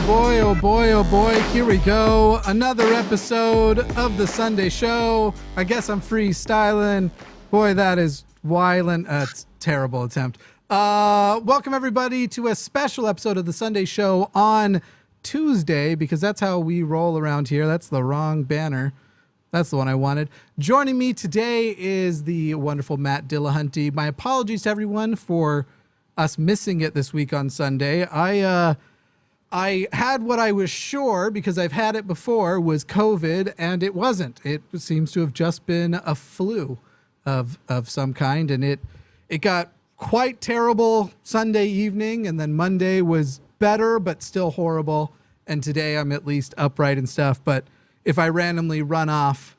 boy, oh boy, oh boy, here we go. Another episode of the Sunday show. I guess I'm freestyling. Boy, that is wildin'. It's a terrible attempt. Welcome everybody to a special episode of the Sunday show on Tuesday, because that's how we roll around here. That's the wrong banner. That's the one I wanted. Joining me today is the wonderful Matt Dillahunty. My apologies to everyone for us missing it this week on Sunday. I had what I was sure, because I've had it before, was COVID, and it wasn't. It seems to have just been a flu of some kind, and it got quite terrible Sunday evening, and then Monday was better, but still horrible, and today I'm at least upright and stuff. But if I randomly run off,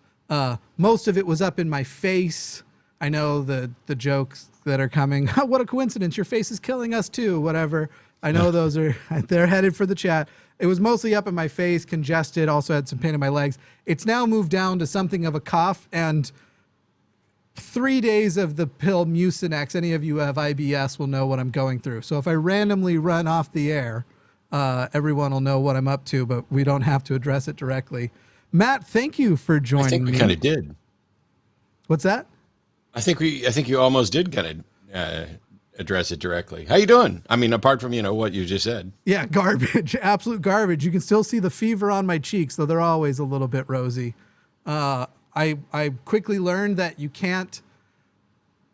most of it was up in my face. I know the jokes that are coming. What a coincidence, your face is killing us too, whatever. I know those they're headed for the chat. It was mostly up in my face, congested, also had some pain in my legs. It's now moved down to something of a cough, and 3 days of the pill Mucinex. Any of you who have IBS will know what I'm going through. So if I randomly run off the air, everyone will know what I'm up to, but we don't have to address it directly. Matt, thank you for joining me. I think we kind of did. What's that? I think you almost did kind of address it directly. How you doing? I mean, apart from, what you just said. Yeah, garbage, absolute garbage. You can still see the fever on my cheeks, though they're always a little bit rosy. I quickly learned that you can't,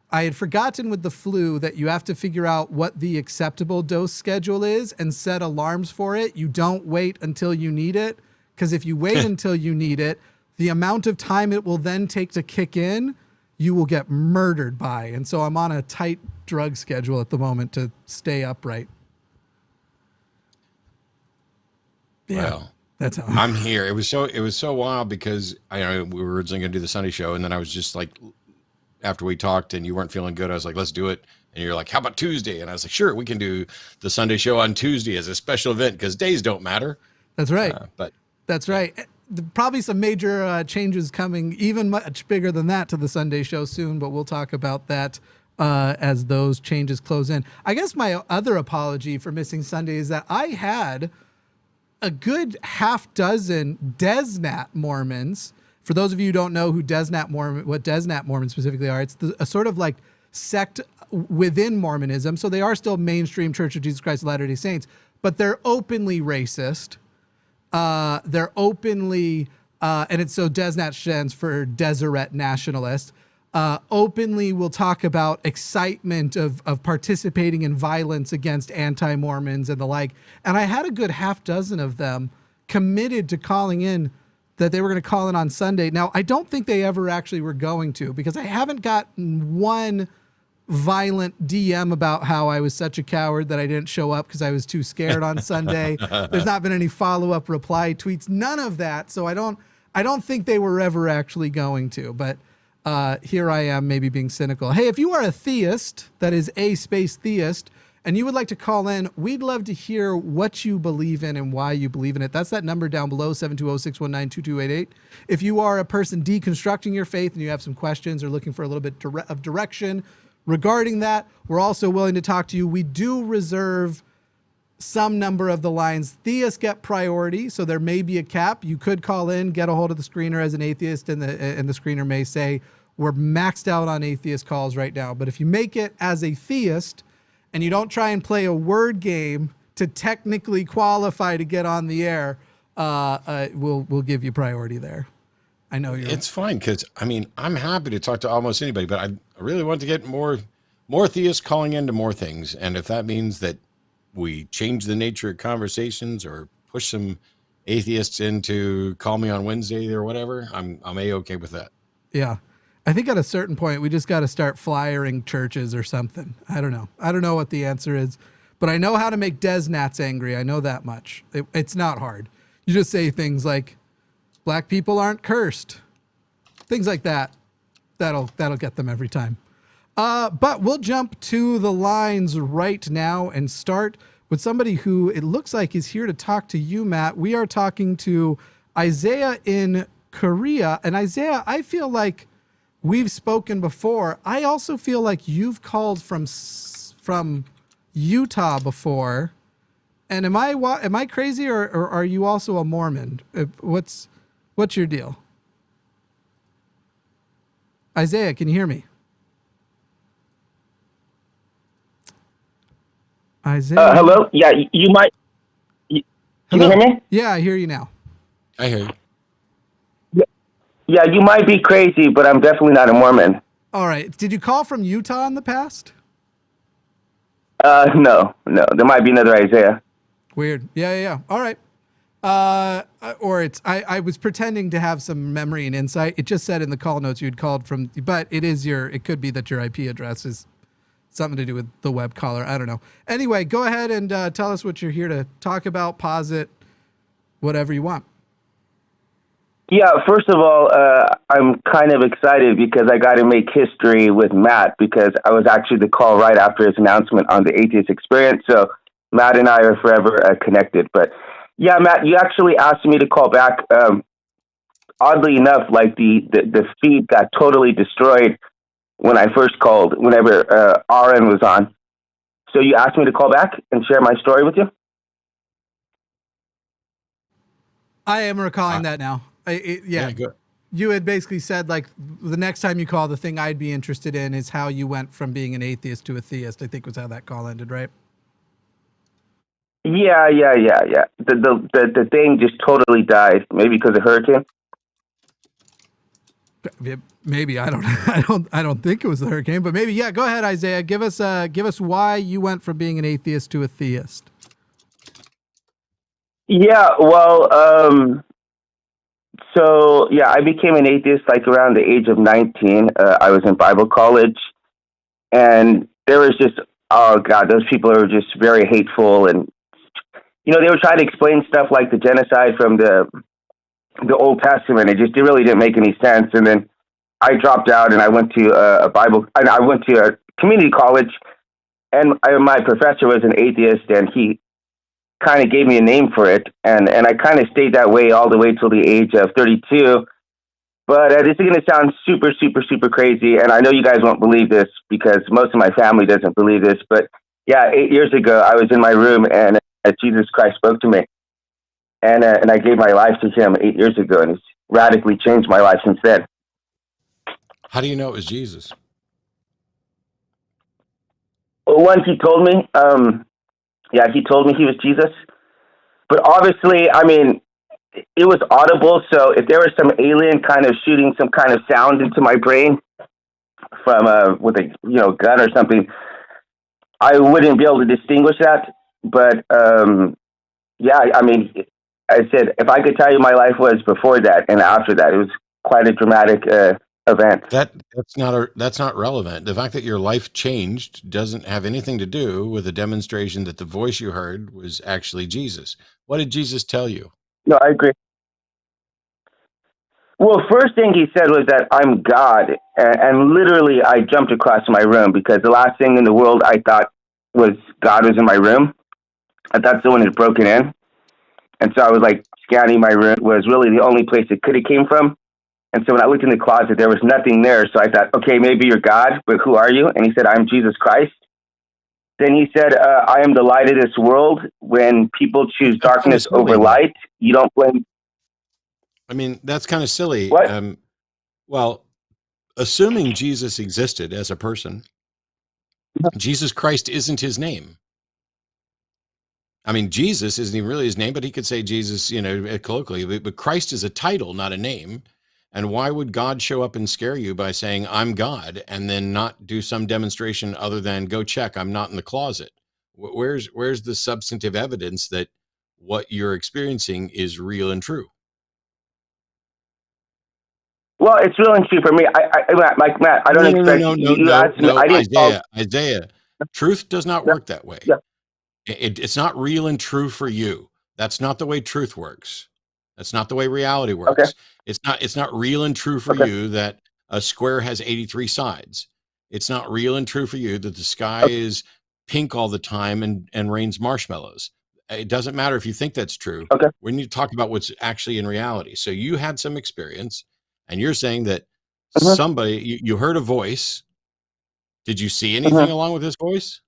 I had forgotten with the flu that you have to figure out what the acceptable dose schedule is and set alarms for it. You don't wait until you need it, because if you wait until you need it, the amount of time it will then take to kick in, you will get murdered by. And so I'm on a tight drug schedule at the moment to stay upright. Yeah, well, that's how I'm here. It was so wild, because we were originally going to do the Sunday show, and then I was just like, after we talked and you weren't feeling good, I was like, let's do it. And you're like, how about Tuesday? And I was like, sure, we can do the Sunday show on Tuesday as a special event, because days don't matter. That's right. That's yeah. Right. Probably some major changes coming, even much bigger than that, to the Sunday show soon, but we'll talk about that as those changes close in. I guess my other apology for missing Sunday is that I had a good half dozen Desnat Mormons. For those of you who don't know what Desnat Mormons specifically are, it's a sort of like sect within Mormonism. So they are still mainstream Church of Jesus Christ of Latter-day Saints, but they're openly racist. They're openly, and it's so Desnat stands for Deseret Nationalist, openly will talk about excitement of participating in violence against anti-Mormons and the like. And I had a good half dozen of them committed to calling in, that they were going to call in on Sunday. Now, I don't think they ever actually were going to, because I haven't gotten one violent DM about how I was such a coward that I didn't show up because I was too scared on Sunday. There's not been any follow-up reply tweets, none of that. So I don't think they were ever actually going to, but here I am, maybe being cynical. Hey, if you are a theist, that is a space theist, and you would like to call in, we'd love to hear what you believe in and why you believe in it. That's that number down below, 720-619-2288. If you are a person deconstructing your faith and you have some questions or looking for a little bit of direction regarding that, we're also willing to talk to you. We do reserve some number of the lines. Theists get priority, so there may be a cap. You could call in, get a hold of the screener as an atheist, and the screener may say, we're maxed out on atheist calls right now. But if you make it as a theist and you don't try and play a word game to technically qualify to get on the air, we'll give you priority there. I know it's fine, because I'm happy to talk to almost anybody, but I really want to get more theists calling into more things. And if that means that we change the nature of conversations or push some atheists in to call me on Wednesday or whatever, I'm A-okay with that. Yeah. I think at a certain point, we just got to start flyering churches or something. I don't know. I don't know what the answer is, but I know how to make Desnats angry. I know that much. It's not hard. You just say things like, black people aren't cursed. Things like that. That'll get them every time. But we'll jump to the lines right now and start with somebody who it looks like is here to talk to you, Matt. We are talking to Isaiah in Korea. And Isaiah, I feel like we've spoken before. I also feel like you've called from Utah before. And am I crazy, or are you also a Mormon? What's your deal? Isaiah, can you hear me? Isaiah. Hello? Yeah, you might. Can you hear me? Yeah, I hear you now. I hear you. Yeah, you might be crazy, but I'm definitely not a Mormon. All right. Did you call from Utah in the past? No. There might be another Isaiah. Weird. Yeah. All right. Or it's I was pretending to have some memory and insight. It just said in the call notes you'd called from, but it could be that your IP address is something to do with the web caller. I don't know. Anyway, go ahead and tell us what you're here to talk about, posit, whatever you want. Yeah, first of all, I'm kind of excited because I got to make history with Matt, because I was actually the call right after his announcement on the Atheist Experience. So Matt and I are forever connected. But yeah, Matt, you actually asked me to call back. Oddly enough, like the feed got totally destroyed when I first called, whenever Aron was on. So you asked me to call back and share my story with you? I am recalling that now. Yeah. Good. You had basically said, like, the next time you call, the thing I'd be interested in is how you went from being an atheist to a theist, I think was how that call ended, right? Yeah. The thing just totally died, maybe because of hurricane. Maybe. I don't think it was the hurricane, but maybe. Yeah, go ahead, Isaiah. Give us why you went from being an atheist to a theist. Yeah, well, so yeah, I became an atheist like around the age of 19. I was in Bible college, and there was just, oh God, those people are just very hateful, and they were trying to explain stuff like the genocide from the Old Testament. It really didn't make any sense. And then I dropped out, and I went to I went to a community college, and my professor was an atheist, and he kind of gave me a name for it, and I kind of stayed that way all the way till the age of 32. But this is going to sound super, super, super crazy, and I know you guys won't believe this because most of my family doesn't believe this, but yeah, 8 years ago, I was in my room, and Jesus Christ spoke to me, and I gave my life to him 8 years ago, and it's radically changed my life since then. How do you know it was Jesus? Once he told me, he told me he was Jesus. But obviously, I mean, it was audible. So if there was some alien kind of shooting some kind of sound into my brain from with a gun or something, I wouldn't be able to distinguish that. But I mean, I said if I could tell you my life was before that and after that, it was quite a dramatic event. That's not relevant. The fact that your life changed doesn't have anything to do with a demonstration that the voice you heard was actually Jesus. What did Jesus tell you? No, I agree. Well, first thing he said was that I'm God, and literally I jumped across my room because the last thing in the world I thought was God was in my room. I thought someone had broken in, and so I was like scanning my room. It was really the only place it could have came from. And so when I looked in the closet, there was nothing there. So I thought, okay, maybe you're God, but who are you? And he said, I'm Jesus Christ. Then he said, I am the light of this world. When people choose darkness over light, you don't blame. I mean, that's kind of silly. What? Well, assuming Jesus existed as a person, Jesus Christ isn't his name. I mean, Jesus isn't even really his name, but he could say Jesus, colloquially, but Christ is a title, not a name. And why would God show up and scare you by saying, I'm God, and then not do some demonstration other than go check, I'm not in the closet? Where's the substantive evidence that what you're experiencing is real and true? Well, it's real and true for me. Matt, I don't expect you asked me. I didn't Isaiah, truth does not work that way. Yeah. It's not real and true for you. That's not the way truth works. That's not the way reality works. Okay. It's not real and true for you that a square has 83 sides. It's not real and true for you that the sky is pink all the time and rains marshmallows. It doesn't matter if you think that's true. Okay. We need to talk about what's actually in reality. So you had some experience, and you're saying that somebody, you heard a voice. Did you see anything along with this voice?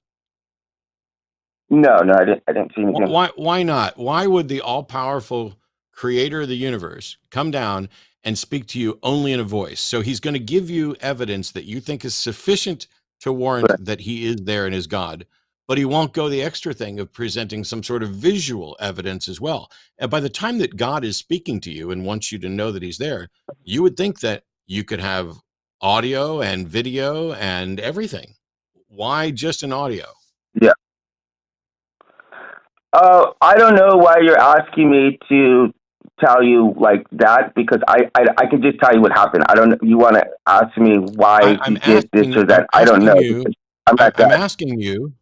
No, no, I didn't see anything. Why not? Why would the all-powerful creator of the universe come down and speak to you only in a voice? So he's going to give you evidence that you think is sufficient to warrant Right. that he is there and is God, but he won't go the extra thing of presenting some sort of visual evidence as well. And by the time that God is speaking to you and wants you to know that he's there, you would think that you could have audio and video and everything. Why just an audio? Yeah. I don't know why you're asking me to tell you like that, because I can just tell you what happened. I don't. You want to ask me why he did this or that? I don't know. I'm asking you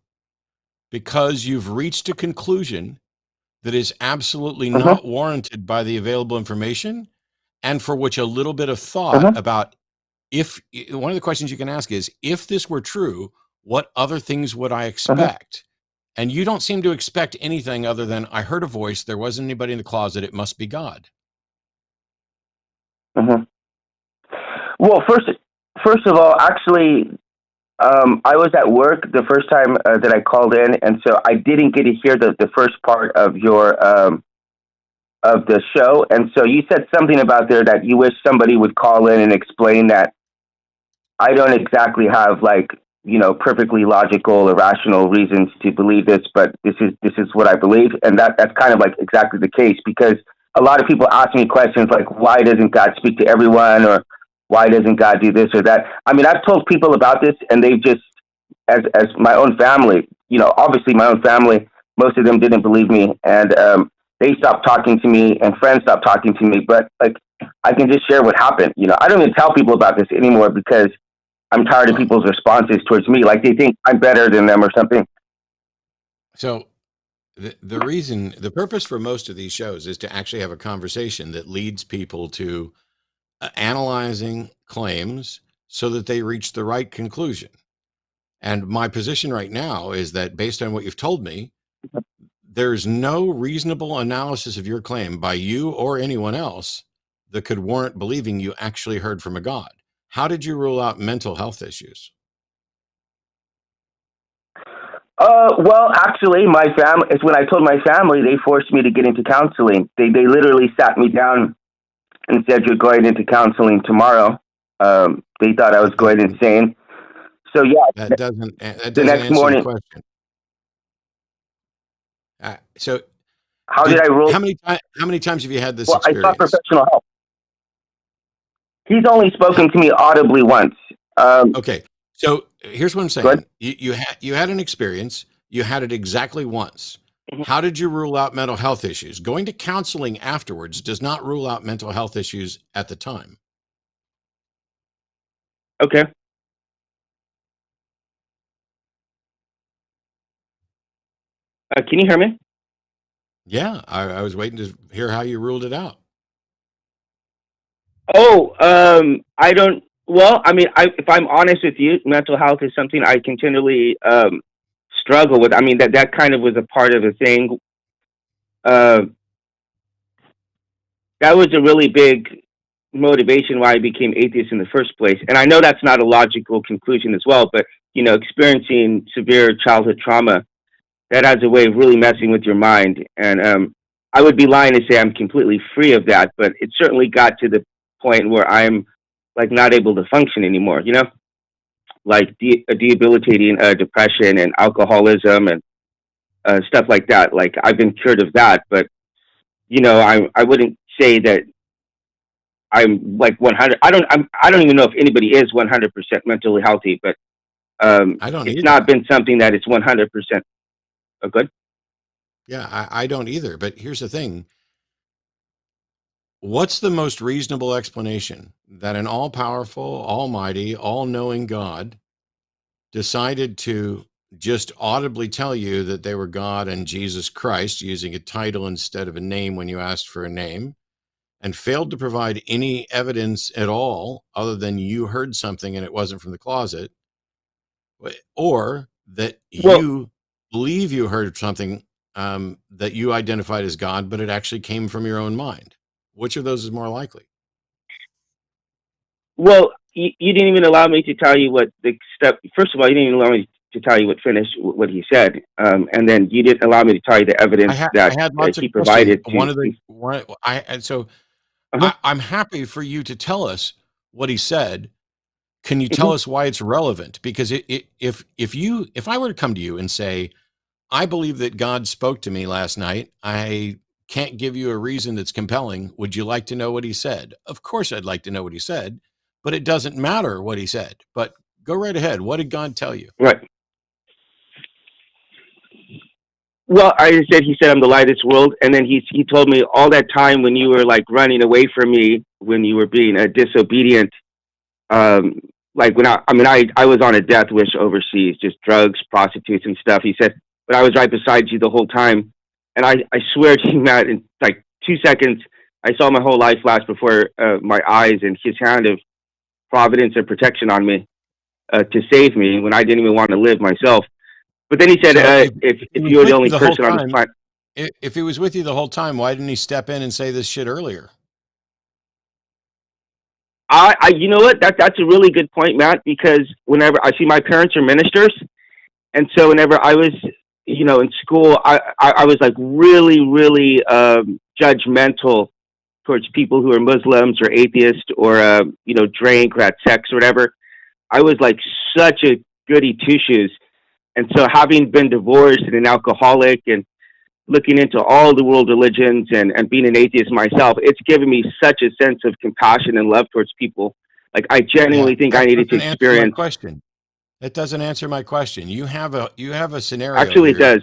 because you've reached a conclusion that is absolutely not warranted by the available information, and for which a little bit of thought about if one of the questions you can ask is, if this were true, what other things would I expect? And you don't seem to expect anything other than, I heard a voice, there wasn't anybody in the closet, it must be God. Well, first of all, actually, I was at work the first time that I called in, and so I didn't get to hear the first part of your of the show. And so you said something about there that you wish somebody would call in and explain that I don't exactly have like, you know, perfectly logical or rational reasons to believe this, but this is what I believe, and that's kind of like exactly the case, because a lot of people ask me questions like, why doesn't God speak to everyone, or why doesn't God do this or that? I mean, I've told people about this, and they've just, as my own family, you know, obviously my own family, most of them didn't believe me, and they stopped talking to me, and friends stopped talking to me. But like, I can just share what happened. You know, I don't even tell people about this anymore because I'm tired of people's responses towards me, like they think I'm better than them or something. So the purpose for most of these shows is to actually have a conversation that leads people to analyzing claims so that they reach the right conclusion. And my position right now is that, based on what you've told me, there's no reasonable analysis of your claim by you or anyone else that could warrant believing you actually heard from a God. How did you rule out mental health issues? Well, actually, my family, when I told my family, they forced me to get into counseling. They literally sat me down and said, "You're going into counseling tomorrow." They thought I was going insane. So yeah, that doesn't the next answer morning, the question. So how did I rule? How many times have you had this Well, I experience? sought professional help. He's only spoken to me audibly once. Okay, so here's what I'm saying. You had an experience. You had it exactly once. How did you rule out mental health issues? Going to counseling afterwards does not rule out mental health issues at the time. Okay. Can you hear me? Yeah, I was waiting to hear how you ruled it out. Oh, I don't. Well, I mean, if I'm honest with you, mental health is something I continually struggle with. I mean, that kind of was a part of the thing. That was a really big motivation why I became atheist in the first place. And I know that's not a logical conclusion as well, but you know, experiencing severe childhood trauma, that has a way of really messing with your mind. And I would be lying to say I'm completely free of that, but it certainly got to the point where I'm like not able to function anymore, you know, like debilitating depression and alcoholism and stuff like that. Like I've been cured of that, but you know, I wouldn't say that I'm like 100. I don't even know if anybody is 100% mentally healthy, but I don't it's either. not been something that it's 100% good. Yeah, I don't either. But here's the thing. What's the most reasonable explanation that an all-powerful, almighty, all-knowing God decided to just audibly tell you that they were God and Jesus Christ, using a title instead of a name when you asked for a name, and failed to provide any evidence at all other than you heard something and it wasn't from the closet, or that Well, you believe you heard something that you identified as God, but it actually came from your own mind? Which of those is more likely? Well, you didn't even allow me to tell you what the step. First of all, you didn't even allow me to tell you what he said, and then you didn't allow me to tell you the evidence I had lots of he questions. provided to. Uh-huh. I'm happy for you to tell us what he said. Can you tell Mhm. us why it's relevant? Because if I were to come to you and say, I believe that God spoke to me last night, I can't give you a reason that's compelling. Would you like to know what he said? Of course, I'd like to know what he said, but it doesn't matter what he said. But go right ahead. What did God tell you? Right. Well, he said I'm the light of this world, and then he told me all that time when you were like running away from me, when you were being disobedient, like when I was on a death wish overseas, just drugs, prostitutes, and stuff. He said, but I was right beside you the whole time, and I swear to you, Matt, in like 2 seconds, I saw my whole life flash before my eyes, and his hand of providence and protection on me to save me when I didn't even want to live myself. But then he said, So if he was you're the with only you the whole person on this time, planet. if he was with you the whole time, why didn't he step in and say this shit earlier? You know what? That's a really good point, Matt, because whenever I see my parents are ministers, and so whenever I was, in school, I was like really, really judgmental towards people who are Muslims or atheists or, drank or had sex or whatever. I was like such a goody two shoes. And so having been divorced and an alcoholic and looking into all the world religions and being an atheist myself, it's given me such a sense of compassion and love towards people. Like I genuinely think I needed to experience. That doesn't answer my question. You have a scenario Actually, it here. does.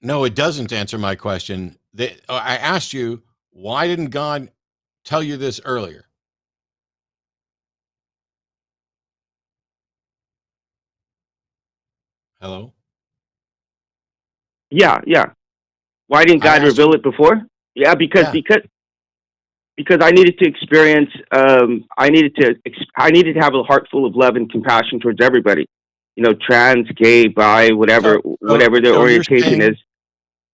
No, it doesn't answer my question. I asked you, why didn't God tell you this earlier? Hello? Yeah. Why didn't God reveal it before? Yeah, because I needed to experience. I needed to have a heart full of love and compassion towards everybody. Trans, gay, bi, whatever their orientation is.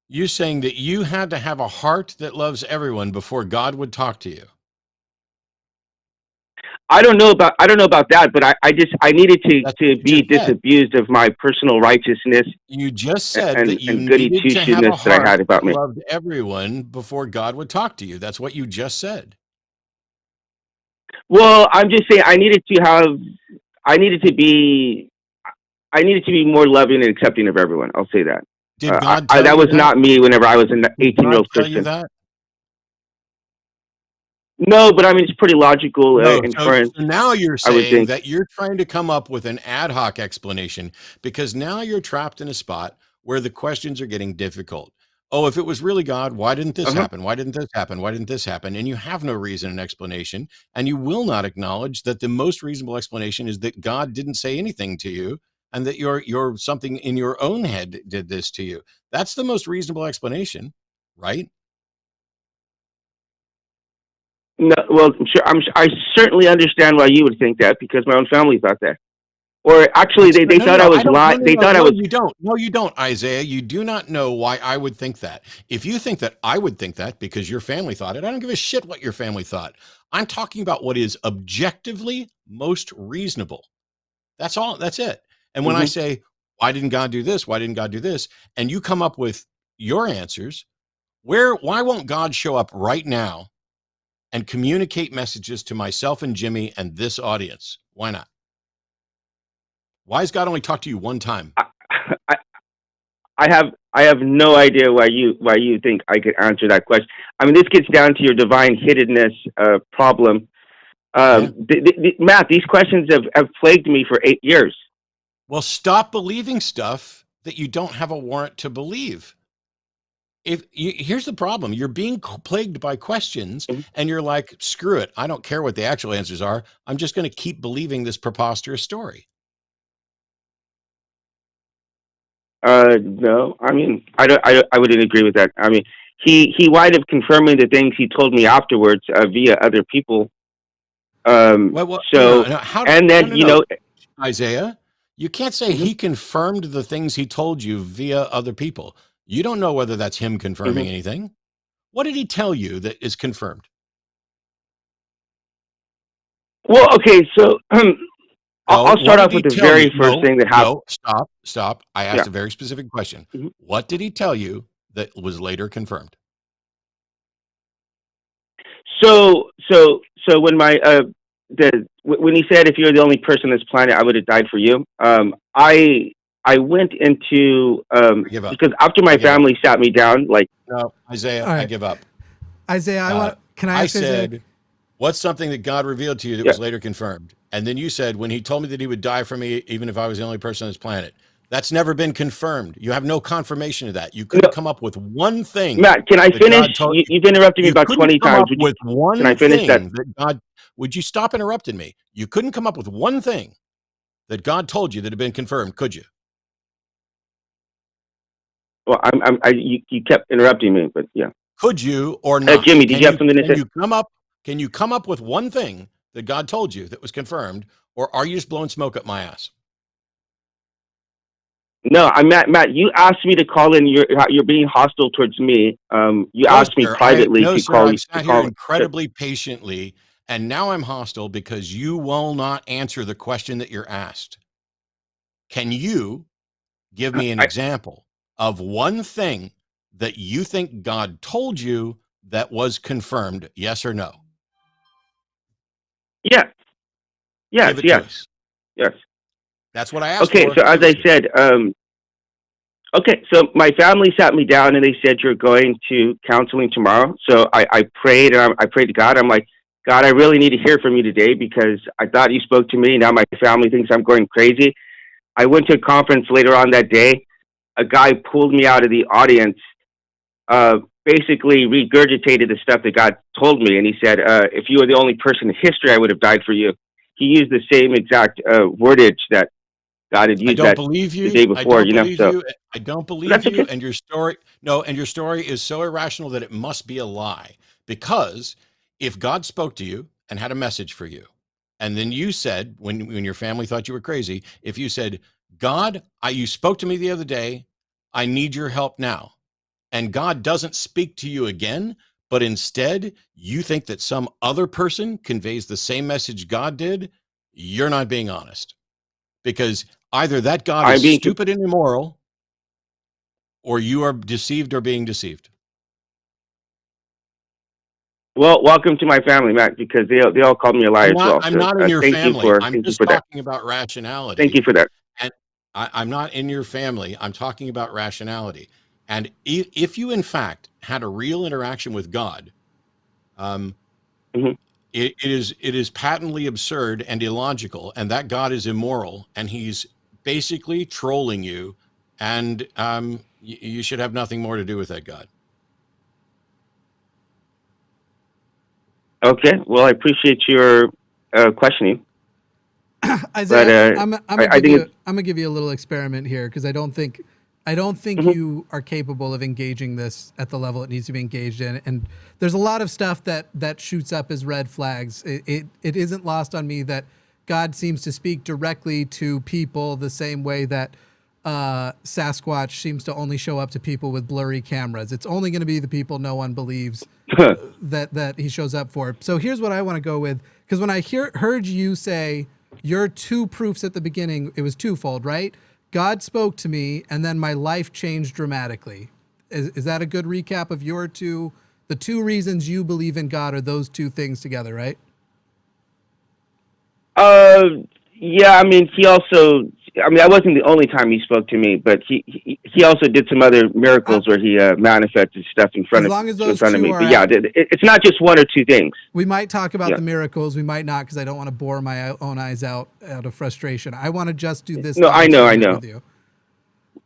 You're saying that you had to have a heart that loves everyone before God would talk to you. I don't know about that, but I needed to be disabused of my personal righteousness. You just said that you goody needed to have a heart that I had about me. Loved everyone before God would talk to you. That's what you just said. Well, I'm just saying I needed to be more loving and accepting of everyone. I'll say that. Did God tell that you was that? not me whenever I was an 18-year-old Christian. Tell you that? No, but I mean, it's pretty logical inference. So now you're saying that you're trying to come up with an ad hoc explanation because now you're trapped in a spot where the questions are getting difficult. Oh, if it was really God, why didn't this happen? Why didn't this happen? Why didn't this happen? And you have no reason and explanation. And you will not acknowledge that the most reasonable explanation is that God didn't say anything to you and that you're something in your own head did this to you. That's the most reasonable explanation, right? No, well, I certainly understand why you would think that because my own family thought that. Or actually, they thought I was lying. They thought I was. You don't. No, you don't, Isaiah. You do not know why I would think that. If you think that I would think that because your family thought it, I don't give a shit what your family thought. I'm talking about what is objectively most reasonable. That's all. That's it. And when I say, why didn't God do this? Why didn't God do this? And you come up with your answers, why won't God show up right now and communicate messages to myself and Jimmy and this audience? Why not? Why has God only talked to you one time? I have no idea why you think I could answer that question. I mean, this gets down to your divine hiddenness problem. Matt, these questions have plagued me for 8 years. Well, stop believing stuff that you don't have a warrant to believe. Here's the problem. You're being plagued by questions and you're like, screw it. I don't care what the actual answers are. I'm just going to keep believing this preposterous story. No, I mean, I wouldn't agree with that. I mean, he wind up confirming the things he told me afterwards via other people. Isaiah, you can't say he confirmed the things he told you via other people. You don't know whether that's him confirming anything. What did he tell you that is confirmed? Well, okay, so I'll start off with the very first thing that happened. No, stop. I asked Yeah. a very specific question. Mhm. What did he tell you that was later confirmed? So when when he said, if you're the only person on this planet, I would have died for you. I went into give up. because after my family sat me down, like, No, Isaiah, All right. I give up. Isaiah, can I ask Isaiah? said, what's something that God revealed to you that was later confirmed? And then you said, when he told me that he would die for me, even if I was the only person on this planet. That's never been confirmed. You have no confirmation of that. You couldn't come up with one thing. Matt, can I finish? You've interrupted me about 20 times. Can I finish that? God, would you stop interrupting me? You couldn't come up with one thing that God told you that had been confirmed, could you? Well, you kept interrupting me, but yeah. Could you or not? Jimmy, did you have something to say? Can you come up with one thing that God told you that was confirmed, or are you just blowing smoke up my ass? No, Matt. You asked me to call in. You're being hostile towards me. You asked me privately to call. I've sat here incredibly patiently, and now I'm hostile because you will not answer the question that you're asked. Can you give me an example of one thing that you think God told you that was confirmed? Yes or no? Yeah. Yes. That's what I asked. Okay, so as I said, so my family sat me down and they said, you're going to counseling tomorrow. So I prayed, and I prayed to God. I'm like, God, I really need to hear from you today because I thought you spoke to me. Now my family thinks I'm going crazy. I went to a conference later on that day. A guy pulled me out of the audience, basically regurgitated the stuff that God told me. And he said, if you were the only person in history, I would have died for you. He used the same exact wordage that God had used the day before. I don't believe you. And your story is so irrational that it must be a lie. Because if God spoke to you and had a message for you, and then you said, when your family thought you were crazy, if you said, God, you spoke to me the other day, I need your help now. And God doesn't speak to you again, but instead you think that some other person conveys the same message God did, you're not being honest. Because either that God is stupid and immoral, or you are deceived or being deceived. Well, welcome to my family, Matt, because they all called me a liar as well. I'm not in your family. I'm just talking about rationality. Thank you for that. And I'm not in your family. I'm talking about rationality. And if you, in fact, had a real interaction with God, it is patently absurd and illogical, and that God is immoral, and he's basically trolling you, and you should have nothing more to do with that God. Okay, well, I appreciate your questioning. Isaiah, I'm gonna give you a little experiment here because I don't think you are capable of engaging this at the level it needs to be engaged in. And there's a lot of stuff that shoots up as red flags. It isn't lost on me that God seems to speak directly to people the same way that Sasquatch seems to only show up to people with blurry cameras. It's only going to be the people no one believes that he shows up for. So here's what I want to go with, because when I heard you say your two proofs at the beginning, it was twofold, right? God spoke to me, and then my life changed dramatically. Is that a good recap of the two reasons you believe in God are those two things together, right? Yeah, I mean, I wasn't the only time he spoke to me, but he also did some other miracles where he manifested stuff in front of me. But yeah, it's not just one or two things. We might talk about the miracles. We might not, because I don't want to bore my own eyes out of frustration. I want to just do this. No, I know. With you.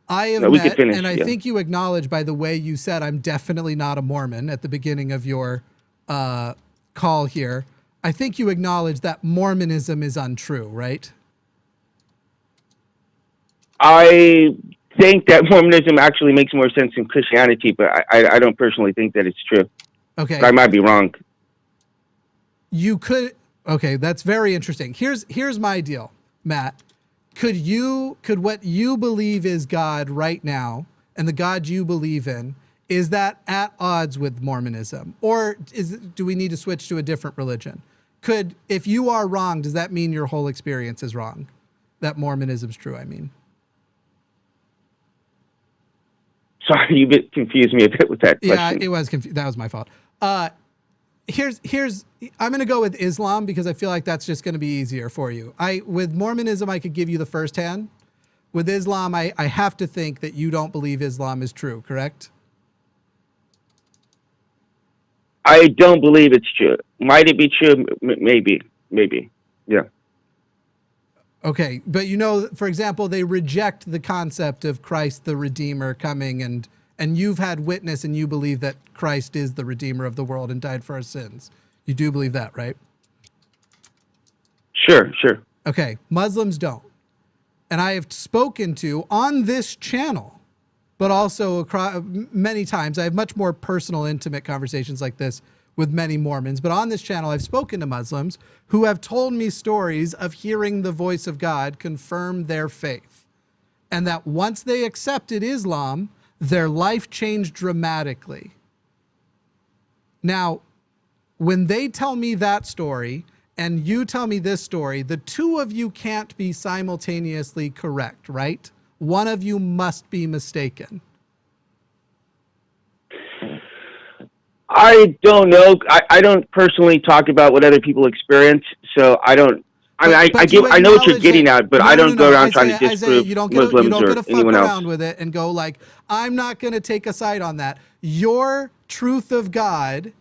I have met, and I think you acknowledge by the way you said, I'm definitely not a Mormon at the beginning of your call here. I think you acknowledge that Mormonism is untrue, right? I think that Mormonism actually makes more sense than Christianity, but I don't personally think that it's true. Okay. I might be wrong. You could. Okay, that's very interesting. Here's my deal, Matt. Could what you believe is God right now, and the God you believe in, is that at odds with Mormonism, or do we need to switch to a different religion? If you are wrong, does that mean your whole experience is wrong? that Mormonism's true, I mean. Sorry, you confused me a bit with that question. Yeah, it was that was my fault. Here's I'm going to go with Islam because I feel like that's just going to be easier for you. With Mormonism, I could give you the first hand. With Islam, I have to think that you don't believe Islam is true, correct? I don't believe it's true. Might it be true? Maybe. Yeah. Okay, but you know, for example, they reject the concept of Christ the Redeemer coming, and you've had witness and you believe that Christ is the Redeemer of the world and died for our sins. You do believe that, right? Sure. Okay, Muslims don't. And I have spoken to on this channel, but also across many times. I have much more personal, intimate conversations like this with many Mormons. But on this channel, I've spoken to Muslims who have told me stories of hearing the voice of God confirm their faith. And that once they accepted Islam, their life changed dramatically. Now, when they tell me that story and you tell me this story, the two of you can't be simultaneously correct, right? One of you must be mistaken. I don't know. I don't personally talk about what other people experience, so I don't. I know what you're getting at, but I don't go around trying to disprove Muslims or anyone else. Around with it and go like, I'm not going to take a side on that. Your truth of God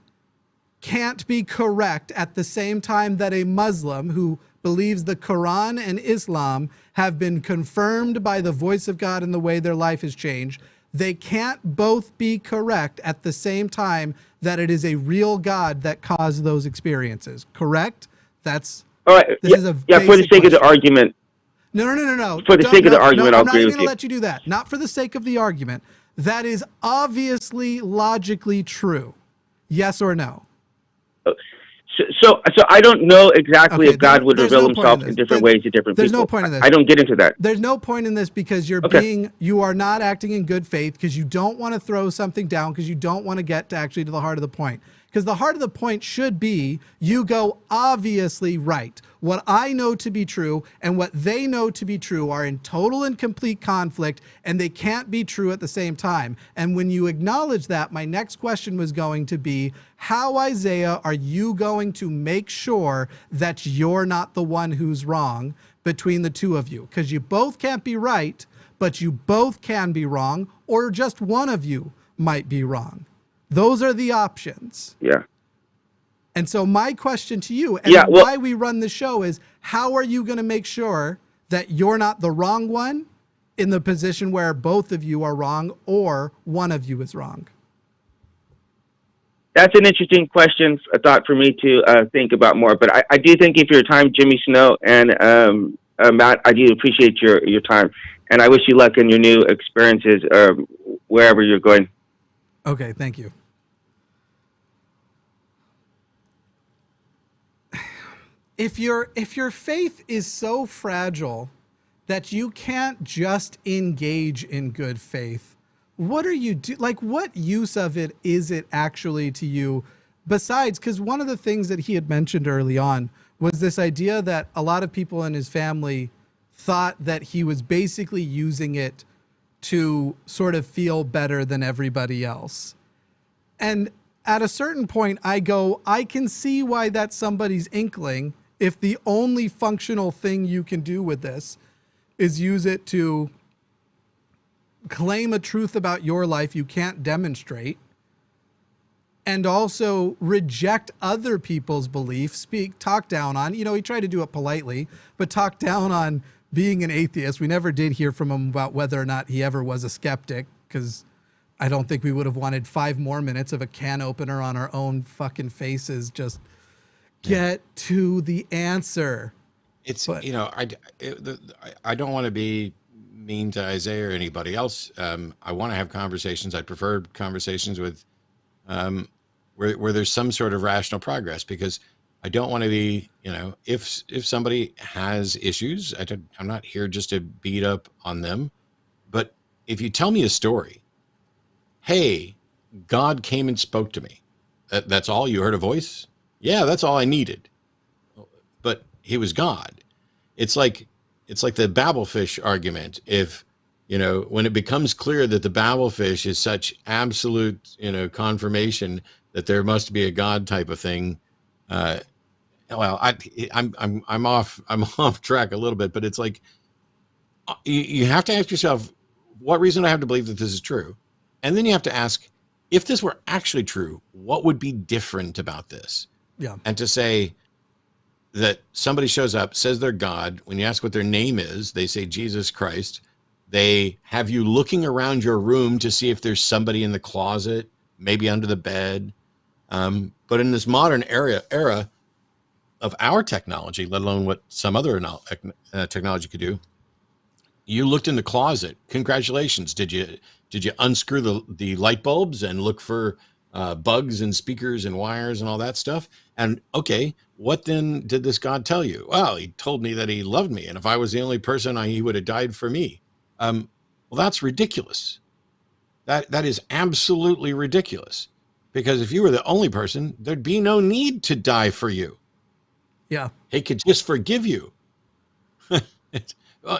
can't be correct at the same time that a Muslim who believes the Quran and Islam have been confirmed by the voice of God in the way their life has changed. They can't both be correct at the same time that it is a real God that caused those experiences. Correct? That's all right. For the sake of the argument. No. For the sake of the argument, I'll agree with you. I'm not going to let you do that. Not for the sake of the argument. That is obviously logically true. Yes or no? So I don't know exactly if God would reveal himself in different ways to different people. There's no point in this. I don't get into that. There's no point in this because you are not acting in good faith because you don't want to throw something down because you don't want to get to actually to the heart of the point. Because the heart of the point should be you go obviously right. What I know to be true and what they know to be true are in total and complete conflict, and they can't be true at the same time. And when you acknowledge that, my next question was going to be, how, Isaiah, are you going to make sure that you're not the one who's wrong between the two of you? Because you both can't be right, but you both can be wrong, or just one of you might be wrong. Those are the options. Yeah. And so my question to you and why we run the show is, how are you going to make sure that you're not the wrong one in the position where both of you are wrong or one of you is wrong? That's an interesting question, a thought for me to think about more. But I do thank you for your time, Jimmy Snow, and Matt, I do appreciate your time. And I wish you luck in your new experiences wherever you're going. Okay, thank you. If your faith is so fragile that you can't just engage in good faith, what are you do? Like, what use of it is it actually to you? Besides, because one of the things that he had mentioned early on was this idea that a lot of people in his family thought that he was basically using it to sort of feel better than everybody else. And at a certain point, I go, I can see why that's somebody's inkling if the only functional thing you can do with this is use it to claim a truth about your life you can't demonstrate, and also reject other people's beliefs, talk down on, he tried to do it politely, but talk down on being an atheist. We never did hear from him about whether or not he ever was a skeptic, because I don't think we would have wanted 5 more minutes of a can opener on our own fucking faces. Just get to the answer. It's, I don't want to be mean to Isaiah or anybody else. I want to have conversations. I prefer conversations with where there's some sort of rational progress, because I don't want to be, if somebody has issues, I'm not here just to beat up on them. But if you tell me a story, hey, God came and spoke to me. That's all? You heard a voice? Yeah, that's all I needed. But he was God. It's like it's like the Babelfish argument. If, when it becomes clear that the Babelfish is such absolute, confirmation that there must be a God type of thing. Well, I'm off track a little bit, but it's like, you have to ask yourself, what reason do I have to believe that this is true? And then you have to ask, if this were actually true, what would be different about this? Yeah. And to say that somebody shows up, says they're God. When you ask what their name is, they say Jesus Christ. They have you looking around your room to see if there's somebody in the closet, maybe under the bed. But in this modern era of our technology, let alone what some other technology could do, you looked in the closet. Congratulations. Did you unscrew the light bulbs and look for bugs and speakers and wires and all that stuff? And okay, what then did this God tell you? Well, he told me that he loved me, and if I was the only person, he would have died for me. Well, that's ridiculous. That is absolutely ridiculous. Because if you were the only person, there'd be no need to die for you. Yeah. He could just forgive you.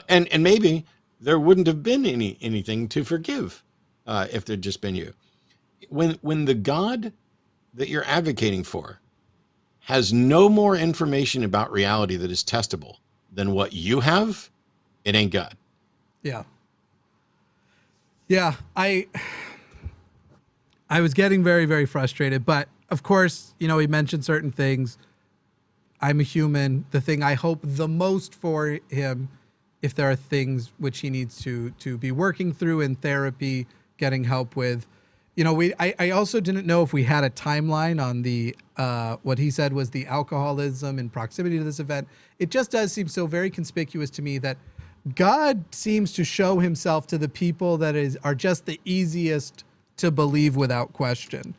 And maybe there wouldn't have been anything to forgive if there'd just been you. When the God that you're advocating for has no more information about reality that is testable than what you have, it ain't God. Yeah. Yeah. I was getting very, very frustrated, but of course, he mentioned certain things. I'm a human. The thing I hope the most for him, if there are things which he needs to be working through in therapy, getting help with, I also didn't know if we had a timeline on the, what he said was the alcoholism in proximity to this event. It just does seem so very conspicuous to me that God seems to show himself to the people that are just the easiest to believe without question.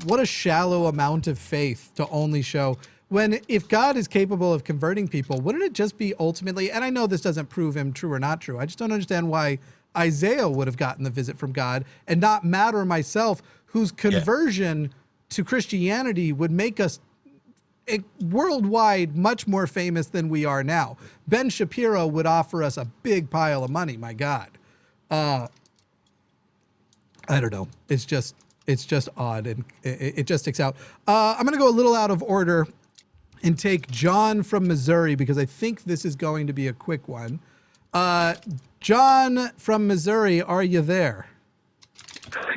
What a shallow amount of faith to only show, when if God is capable of converting people, wouldn't it just be ultimately, and I know this doesn't prove him true or not true, I just don't understand why Isaiah would have gotten the visit from God and not Matt or myself, whose conversion to Christianity would make us worldwide much more famous than we are now. Ben Shapiro would offer us a big pile of money, my God. I don't know. It's just odd, and it just sticks out. I'm going to go a little out of order and take John from Missouri, because I think this is going to be a quick one. John from Missouri, are you there?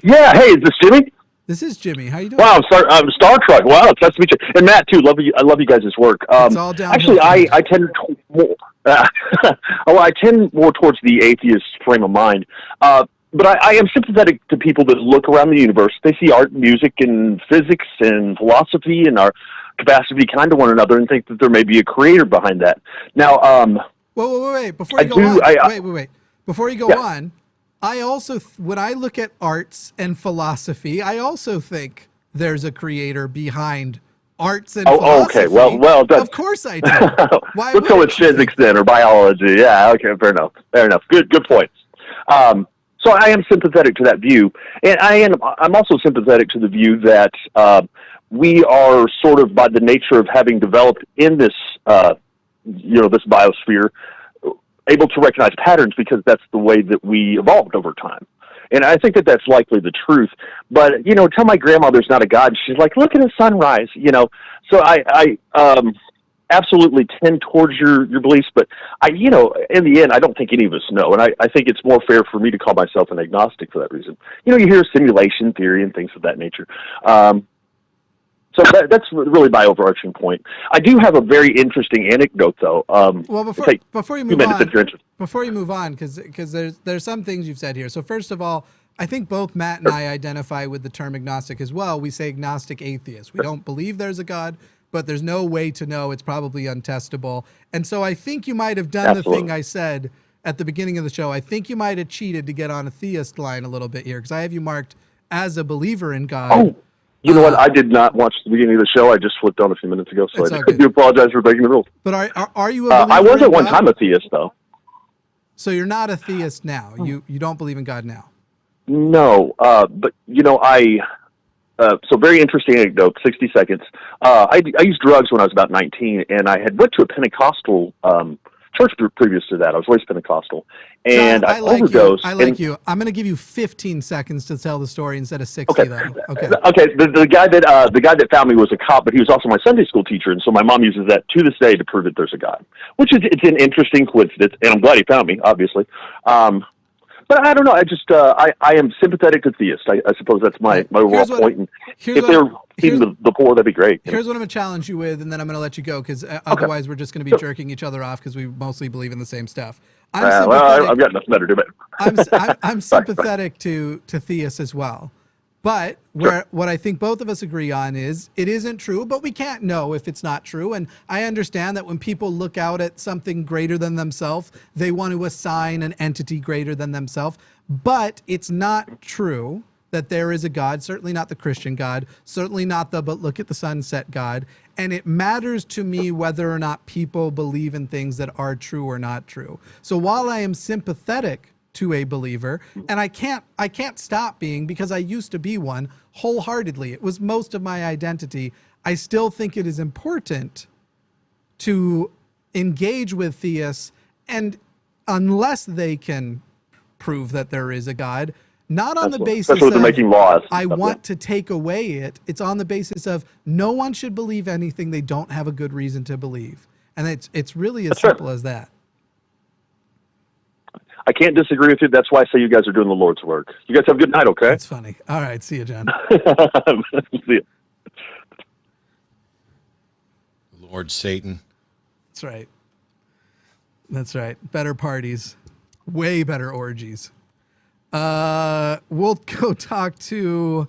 Yeah. Hey, is this Jimmy? This is Jimmy. How you doing? Wow, Star Trek. Wow, it's nice to meet you. And Matt too. I love you guys' work. It's all downhill. Actually, I tend more. I tend more towards the atheist frame of mind. But I am sympathetic to people that look around the universe. They see art, music, and physics and philosophy and our capacity to be kind to one another, and think that there may be a creator behind that. Now, wait. Before you go on, wait. Before you go on, I also, when I look at arts and philosophy, I also think there's a creator behind arts and philosophy. Okay. Well, of course I do. Why let's go with physics then, or biology. Yeah. Okay. Fair enough. Good points. So I am sympathetic to that view, and I'm also sympathetic to the view that we are sort of, by the nature of having developed in this, this biosphere, able to recognize patterns because that's the way that we evolved over time. And I think that that's likely the truth. But, tell my grandma there's not a God. She's like, look at the sunrise, So I absolutely tend towards your beliefs, but in the end, I don't think any of us know. And I think it's more fair for me to call myself an agnostic for that reason. You hear simulation theory and things of that nature. So that's really my overarching point. I do have a very interesting anecdote, though. Well, before you move on, because there's some things you've said here. So first of all, I think both Matt and I identify with the term agnostic as well. We say agnostic atheist. We don't believe there's a God, but there's no way to know. It's probably untestable. And so I think you might have done the thing I said at the beginning of the show. I think you might have cheated to get on a theist line a little bit here, because I have you marked as a believer in God. Oh. You know what? I did not watch the beginning of the show. I just flipped on a few minutes ago, so I do apologize for breaking the rules. But are you a believer I was in at one God? time a theist, though. So you're not a theist now. You don't believe in God now. No, but so very interesting anecdote. 60 seconds. I used drugs when I was about 19, and I had went to a Pentecostal church previous to that. I was raised Pentecostal, and John, I overdosed. I like you. I'm going to give you 15 seconds to tell the story instead of 60, Okay. though. Okay. Okay. The guy that found me was a cop, but he was also my Sunday school teacher, and so my mom uses that to this day to prove that there's a God, which is it's an interesting coincidence, and I'm glad he found me, obviously. But I don't know. I just I am sympathetic to theists. I suppose that's my overall point. And if they're feeding the poor, that'd be great. Here's what I'm going to challenge you with, and then I'm going to let you go, because otherwise we're just going to be jerking each other off because we mostly believe in the same stuff. Well, I've got nothing better to do. I'm sympathetic to theists as well. But what I think both of us agree on is it isn't true, but we can't know if it's not true. And I understand that when people look out at something greater than themselves, they want to assign an entity greater than themselves. But it's not true that there is a God, certainly not the Christian God, certainly not the but look at the sunset God. And it matters to me whether or not people believe in things that are true or not true. So while I am sympathetic to a believer, and I can't stop being, because I used to be one wholeheartedly. It was most of my identity. I still think it is important to engage with theists, and unless they can prove that there is a God, not on the basis of making laws. I want to take away it. It's on the basis of no one should believe anything they don't have a good reason to believe. And it's really as simple as that. I can't disagree with you. That's why I say you guys are doing the Lord's work. You guys have a good night, okay? That's funny. All right. See you, John. See you. Lord Satan. That's right. That's right. Better parties. Way better orgies. We'll go talk to...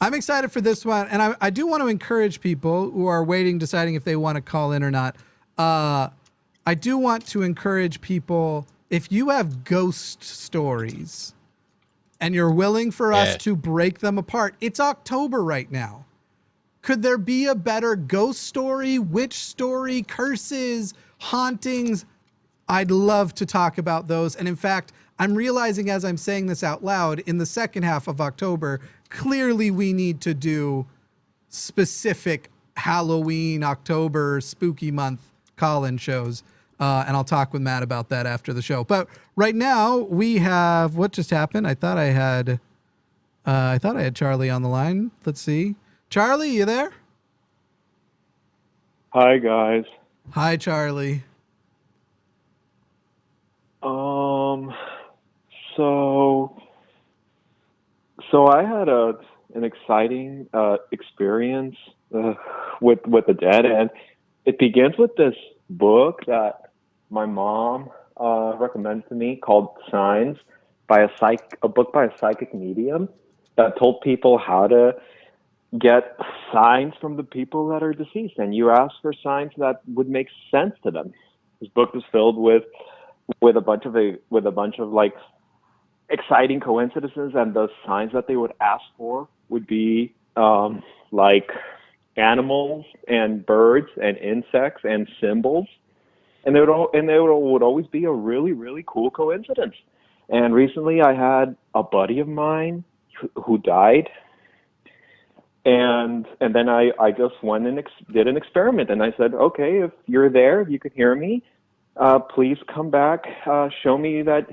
I'm excited for this one, and I do want to encourage people who are waiting, deciding if they want to call in or not. I do want to encourage people... If you have ghost stories and you're willing for us to break them apart, it's October right now. Could there be a better ghost story, witch story, curses, hauntings? I'd love to talk about those. And in fact, I'm realizing as I'm saying this out loud, in the second half of October, clearly we need to do specific Halloween, October, spooky month call-in shows. And I'll talk with Matt about that after the show. But right now we have, what just happened? I thought I had Charlie on the line. Let's see. Charlie, you there? Hi, guys. Hi, Charlie. So I had an exciting experience with the dead, and it begins with this book that my mom recommended to me called Signs, a book by a psychic medium that told people how to get signs from the people that are deceased, and you ask for signs that would make sense to them. This book was filled with a bunch of like exciting coincidences, and the signs that they would ask for would be like animals and birds and insects and symbols. And they would always be a really, really cool coincidence. And recently I had a buddy of mine who died. And then I just went and did an experiment. And I said, okay, if you're there, if you can hear me, please come back. Show me that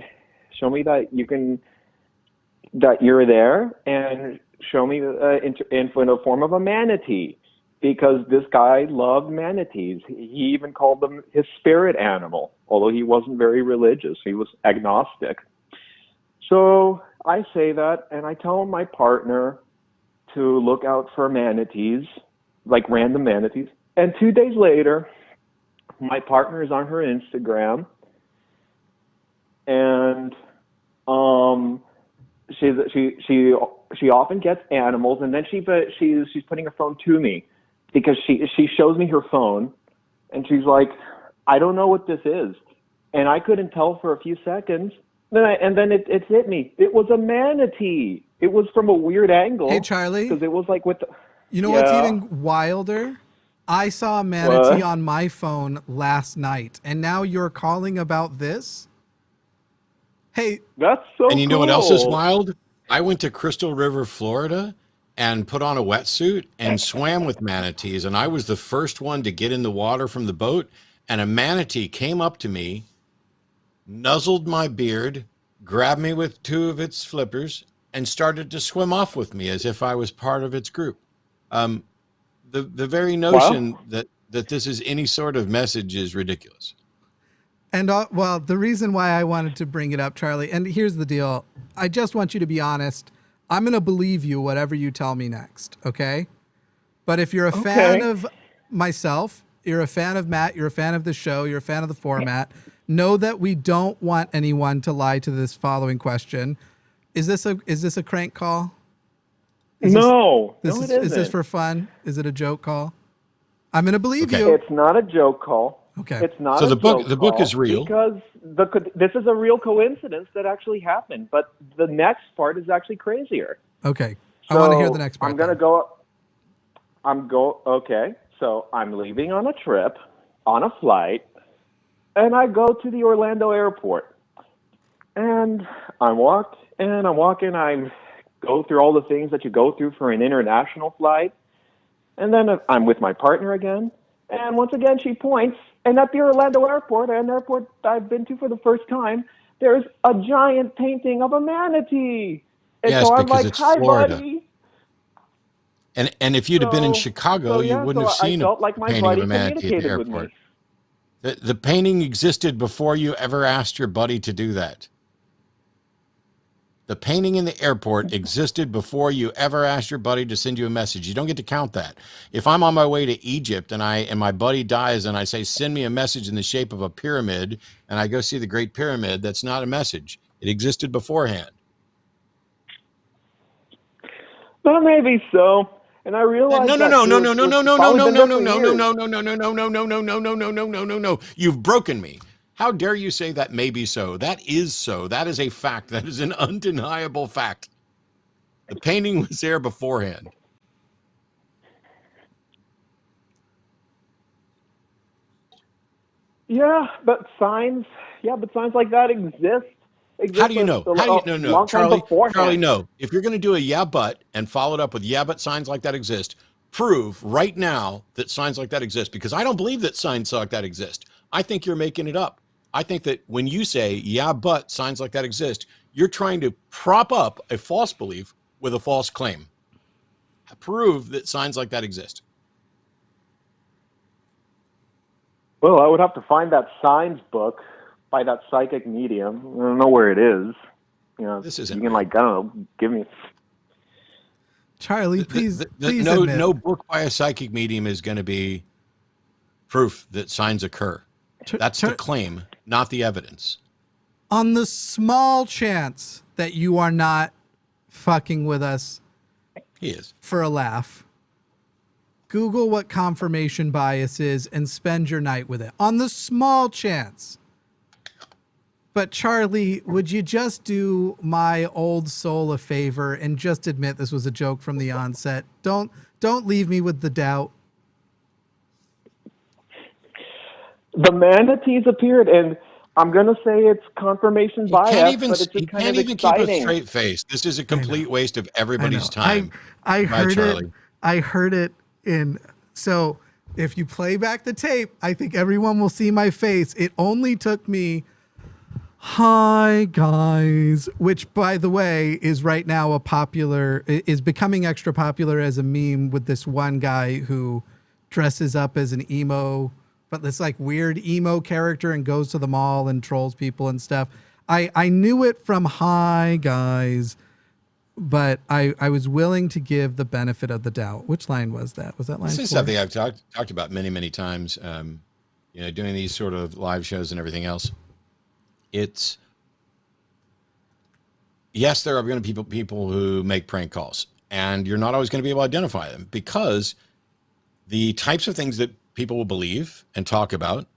you're there, and show me in the form of a manatee. Because this guy loved manatees. He even called them his spirit animal, although he wasn't very religious. He was agnostic. So I say that, and I tell my partner to look out for manatees, like random manatees. And 2 days later, my partner is on her Instagram, and she often gets animals, and then she's putting her phone to me. Because she shows me her phone, and she's like, I don't know what this is. And I couldn't tell for a few seconds. And then it hit me. It was a manatee. It was from a weird angle. Hey, Charlie. Because it was like with the... You know what's even wilder? I saw a manatee on my phone last night, and now you're calling about this? Hey. That's so cool. And you know what else is wild? I went to Crystal River, Florida, and put on a wetsuit and swam with manatees. And I was the first one to get in the water from the boat. and a manatee came up to me, nuzzled my beard, grabbed me with two of its flippers, and started to swim off with me as if I was part of its group. The very notion that this is any sort of message is ridiculous. And well, the reason why I wanted to bring it up, Charlie, and here's the deal. I just want you to be honest. I'm going to believe you whatever you tell me next, okay? But if you're a fan of myself, you're a fan of Matt, you're a fan of the show, you're a fan of the format, know that we don't want anyone to lie to this following question. Is this a crank call? Is this for fun? Is it a joke call? I'm going to believe you. It's not a joke call. Okay. It's not so a the book. joke The book call is real because this is a real coincidence that actually happened. But the next part is actually crazier. Okay. So I want to hear the next part. Okay. So I'm leaving on a trip, on a flight, and I go to the Orlando airport. And I'm walking. I go through all the things that you go through for an international flight. And then I'm with my partner again. And once again, she points. And at the Orlando airport, an airport I've been to for the first time, there's a giant painting of a manatee. And yes, so I'm because like, it's hi, Florida. buddy. And if you'd have been in Chicago, you wouldn't have seen a painting of a manatee at the airport. The painting existed before you ever asked your buddy to do that. The painting in the airport existed before you ever asked your buddy to send you a message. You don't get to count that. If I'm on my way to Egypt and my buddy dies and I say, send me a message in the shape of a pyramid, and I go see the Great Pyramid, that's not a message. It existed beforehand. Well, maybe so. And I realize No. You've broken me. How dare you say that may be so? That is so. That is a fact. That is an undeniable fact. The painting was there beforehand. Yeah, but signs like that exist. How do you know? No, Charlie, no. If you're going to do a yeah, but, and follow it up with yeah, but signs like that exist, prove right now that signs like that exist, because I don't believe that signs like that exist. I think you're making it up. I think that when you say, yeah, but signs like that exist, you're trying to prop up a false belief with a false claim. Prove that signs like that exist. Well, I would have to find that signs book by that psychic medium. I don't know where it is. You know, this isn't. You can, like, I don't know, give me. Charlie, please. No book by a psychic medium is going to be proof that signs occur. That's the claim, not the evidence. On the small chance that you are not fucking with us, he is for a laugh, Google what confirmation bias is and spend your night with it. On the small chance. But Charlie, would you just do my old soul a favor and just admit this was a joke from the onset? Don't leave me with the doubt. The manatees appeared, and I'm going to say it's confirmation bias, but it's just kind of exciting. Keep a straight face. This is a complete waste of everybody's time. I heard it. I heard it so if you play back the tape, I think everyone will see my face. It only took me, hi guys, which by the way is right now is becoming extra popular as a meme with this one guy who dresses up as an emo, but this like weird emo character and goes to the mall and trolls people and stuff. I knew it from hi guys, but I was willing to give the benefit of the doubt. Which line was that? Was that line? This is something I've talked about many times. Doing these sort of live shows and everything else. Yes, there are going to be people who make prank calls, and you're not always going to be able to identify them because the types of things that people will believe and talk about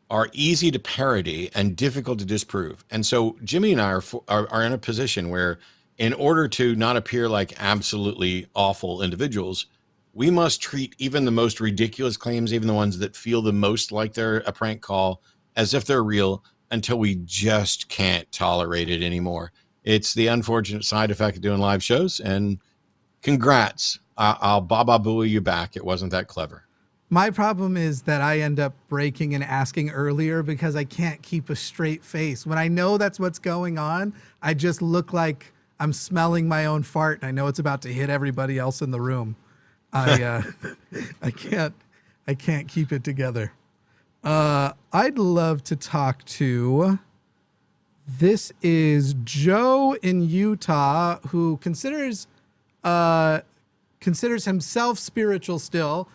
are easy to parody and difficult to disprove. And so Jimmy and I are in a position where, in order to not appear like absolutely awful individuals, we must treat even the most ridiculous claims, even the ones that feel the most like they're a prank call, as if they're real, until we just can't tolerate it anymore. It's the unfortunate side effect of doing live shows, and congrats. I'll baba booey you back. It wasn't that clever. My problem is that I end up breaking and asking earlier because I can't keep a straight face. When I know that's what's going on, I just look like I'm smelling my own fart, and I know it's about to hit everybody else in the room. I can't keep it together. I'd love to talk to. This is Joe in Utah, who considers himself spiritual still.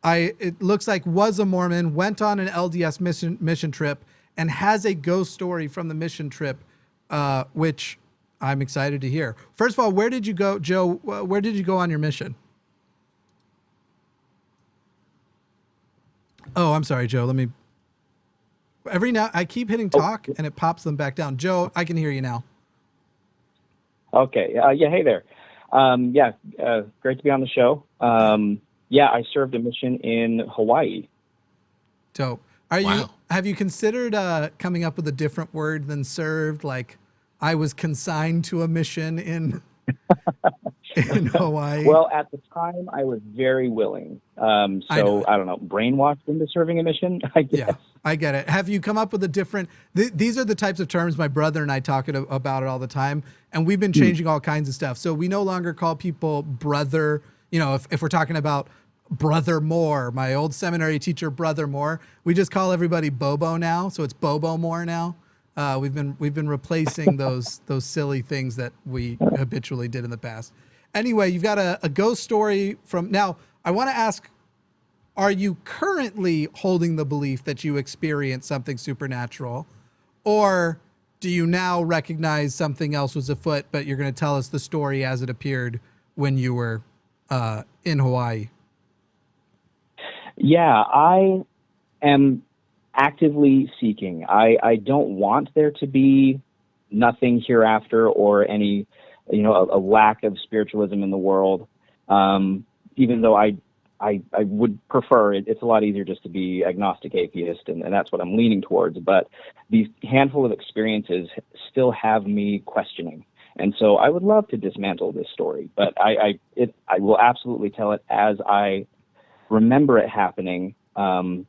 It looks like was a Mormon, went on an LDS mission trip, and has a ghost story from the mission trip, which I'm excited to hear. First of all, where did you go, Joe? Where did you go on your mission? Oh, I'm sorry, Joe. I keep hitting talk and it pops them back down. Joe, I can hear you now. Okay. Yeah. Hey there. Great to be on the show. I served a mission in Hawaii. Dope. Have you considered coming up with a different word than served? Like, I was consigned to a mission in Hawaii. Well, at the time, I was very willing. I don't know, brainwashed into serving a mission, I guess. Yeah, I get it. Have you come up with a different... these are the types of terms my brother and I talk about it all the time, and we've been changing all kinds of stuff. So we no longer call people brother. You know, if we're talking about Brother Moore, my old seminary teacher, Brother Moore, we just call everybody Bobo now. So it's Bobo Moore now. We've been replacing those silly things that we habitually did in the past. Anyway, you've got a ghost story from... Now, I want to ask, are you currently holding the belief that you experienced something supernatural? Or do you now recognize something else was afoot, but you're going to tell us the story as it appeared when you were in Hawaii? Yeah, I am actively seeking. I don't want there to be nothing hereafter or any, a lack of spiritualism in the world. Even though I would prefer it. It's a lot easier just to be agnostic atheist, and that's what I'm leaning towards. But these handful of experiences still have me questioning. And so I would love to dismantle this story, but I will absolutely tell it as I remember it happening. And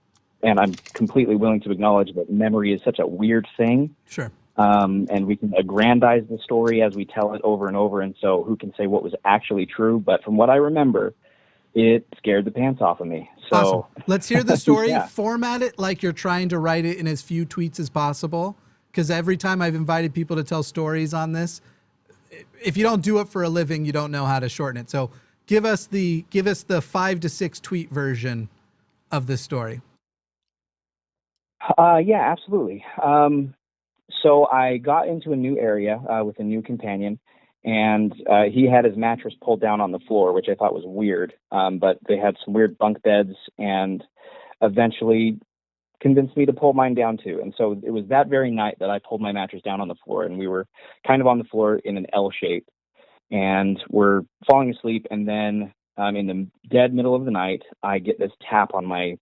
I'm completely willing to acknowledge that memory is such a weird thing. Sure. And we can aggrandize the story as we tell it over and over. And so who can say what was actually true? But from what I remember, it scared the pants off of me. So awesome. Let's hear the story. Yeah. Format it like you're trying to write it in as few tweets as possible. Because every time I've invited people to tell stories on this, if you don't do it for a living, you don't know how to shorten it. So give us the 5 to 6 tweet version of this story. Yeah, absolutely. So I got into a new area with a new companion, and he had his mattress pulled down on the floor, which I thought was weird. But they had some weird bunk beds, and eventually convinced me to pull mine down too. And so it was that very night that I pulled my mattress down on the floor, and we were kind of on the floor in an L shape, and we're falling asleep. And then in the dead middle of the night, I get this tap on my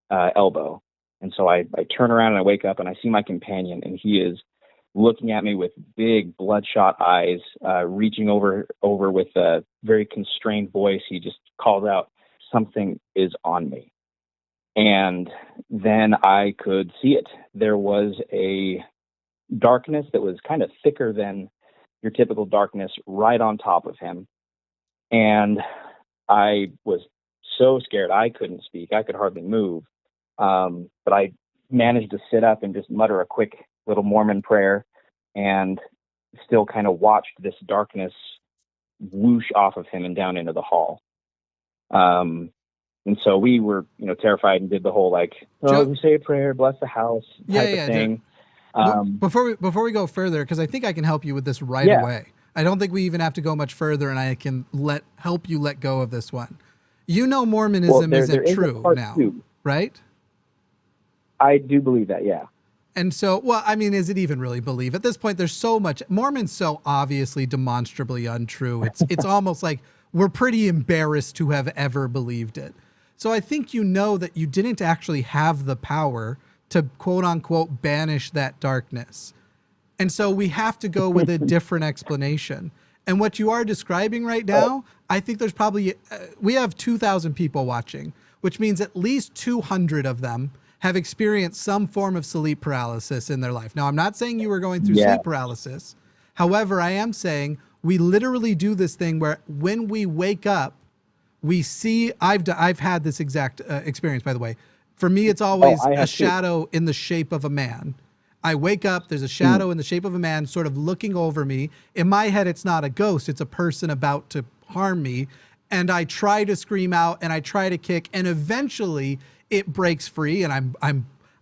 elbow. And so I turn around and I wake up and I see my companion, and he is looking at me with big bloodshot eyes, reaching over with a very constrained voice. He just calls out, "Something is on me." And then I could see it. There was a darkness that was kind of thicker than your typical darkness right on top of him. And I was so scared. I couldn't speak. I could hardly move. But I managed to sit up and just mutter a quick little Mormon prayer, and still kind of watched this darkness whoosh off of him and down into the hall. And so we were, terrified, and did the whole we say a prayer, bless the house type of thing. Before we go further, because I think I can help you with this right away. I don't think we even have to go much further, and I can help you let go of this one. Mormonism isn't true now, right? I do believe that, yeah. And so, is it even really believe? At this point, there's so much. Mormon's so obviously demonstrably untrue. It's almost like we're pretty embarrassed to have ever believed it. So I think that you didn't actually have the power to quote unquote banish that darkness. And so we have to go with a different explanation. And what you are describing right now, I think there's probably, we have 2,000 people watching. which means at least 200 of them have experienced some form of sleep paralysis in their life. Now, I'm not saying you were going through sleep paralysis. However, I am saying we literally do this thing where when we wake up, we see, I've had this exact experience, by the way. For me, it's always a shadow in the shape of a man. I wake up, there's a shadow in the shape of a man sort of looking over me. In my head, it's not a ghost, it's a person about to harm me. And I try to scream out and I try to kick, and eventually it breaks free and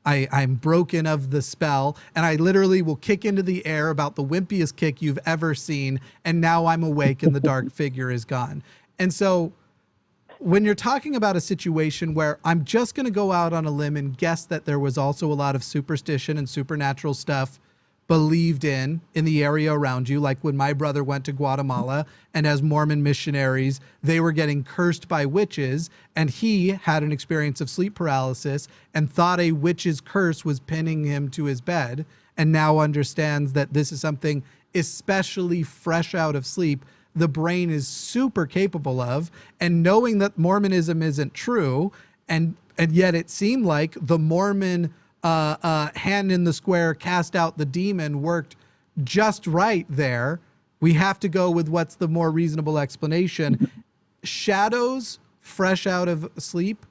I'm broken of the spell, and I literally will kick into the air about the wimpiest kick you've ever seen, and now I'm awake and the dark figure is gone. And so when you're talking about a situation where I'm just going to go out on a limb and guess that there was also a lot of superstition and supernatural stuff believed in the area around you, like when my brother went to Guatemala and as Mormon missionaries, they were getting cursed by witches, and he had an experience of sleep paralysis and thought a witch's curse was pinning him to his bed, and now understands that this is something especially fresh out of sleep the brain is super capable of, and knowing that Mormonism isn't true, and yet it seemed like the Mormon hand in the square, cast out the demon worked just right there. We have to go with what's the more reasonable explanation. Shadows fresh out of sleep.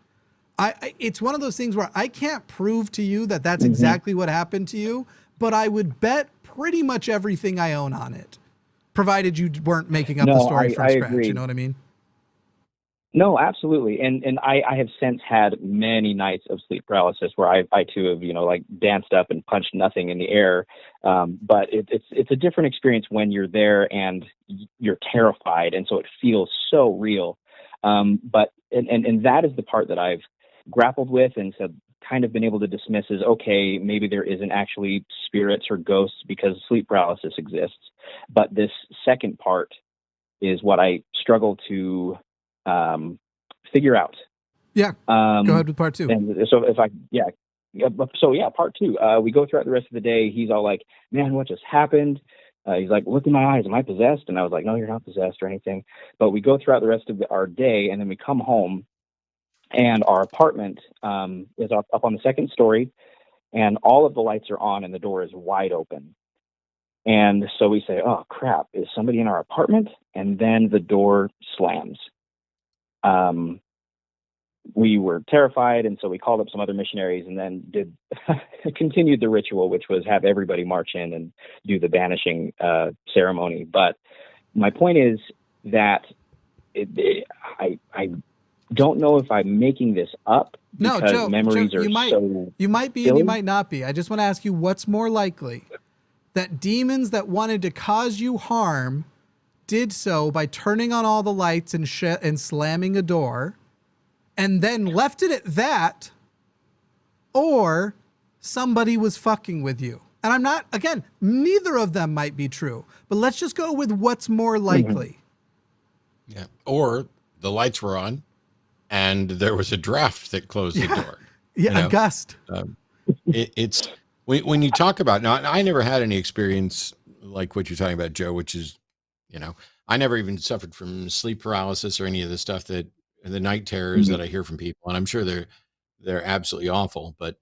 It's one of those things where I can't prove to you that that's exactly what happened to you, but I would bet pretty much everything I own on it, provided you weren't making up the story from scratch. Agree. You know what I mean? No, absolutely. And I have since had many nights of sleep paralysis where I too have, like danced up and punched nothing in the air. But it's a different experience when you're there and you're terrified. And so it feels so real. But that is the part that I've grappled with and said, kind of been able to dismiss as, okay, maybe there isn't actually spirits or ghosts because sleep paralysis exists. But this second part is what I struggle to figure out. Yeah. Go ahead with part two. And so part two, we go throughout the rest of the day. He's all like, man, what just happened? He's like, look in my eyes. Am I possessed? And I was like, no, you're not possessed or anything. But we go throughout the rest of our day, and then we come home, and our apartment is up on the second story, and all of the lights are on and the door is wide open. And so we say, oh crap, is somebody in our apartment? And then the door slams. We were terrified, and so we called up some other missionaries and then continued the ritual, which was have everybody march in and do the banishing ceremony. But my point is that I don't know if I'm making this up. No, Joe, memories Joe, are you might be, and you might not be. I just want to ask you, what's more likely, that demons that wanted to cause you harm did so by turning on all the lights and slamming a door, and then left it at that, or somebody was fucking with you? And I'm not, again, neither of them might be true, but let's just go with what's more likely. Yeah. Or the lights were on and there was a draft that closed the door. Yeah, a gust. It's when you talk about, now I never had any experience like what you're talking about, Joe, which is, I never even suffered from sleep paralysis or any of the stuff that the night terrors that I hear from people. And I'm sure they're absolutely awful, but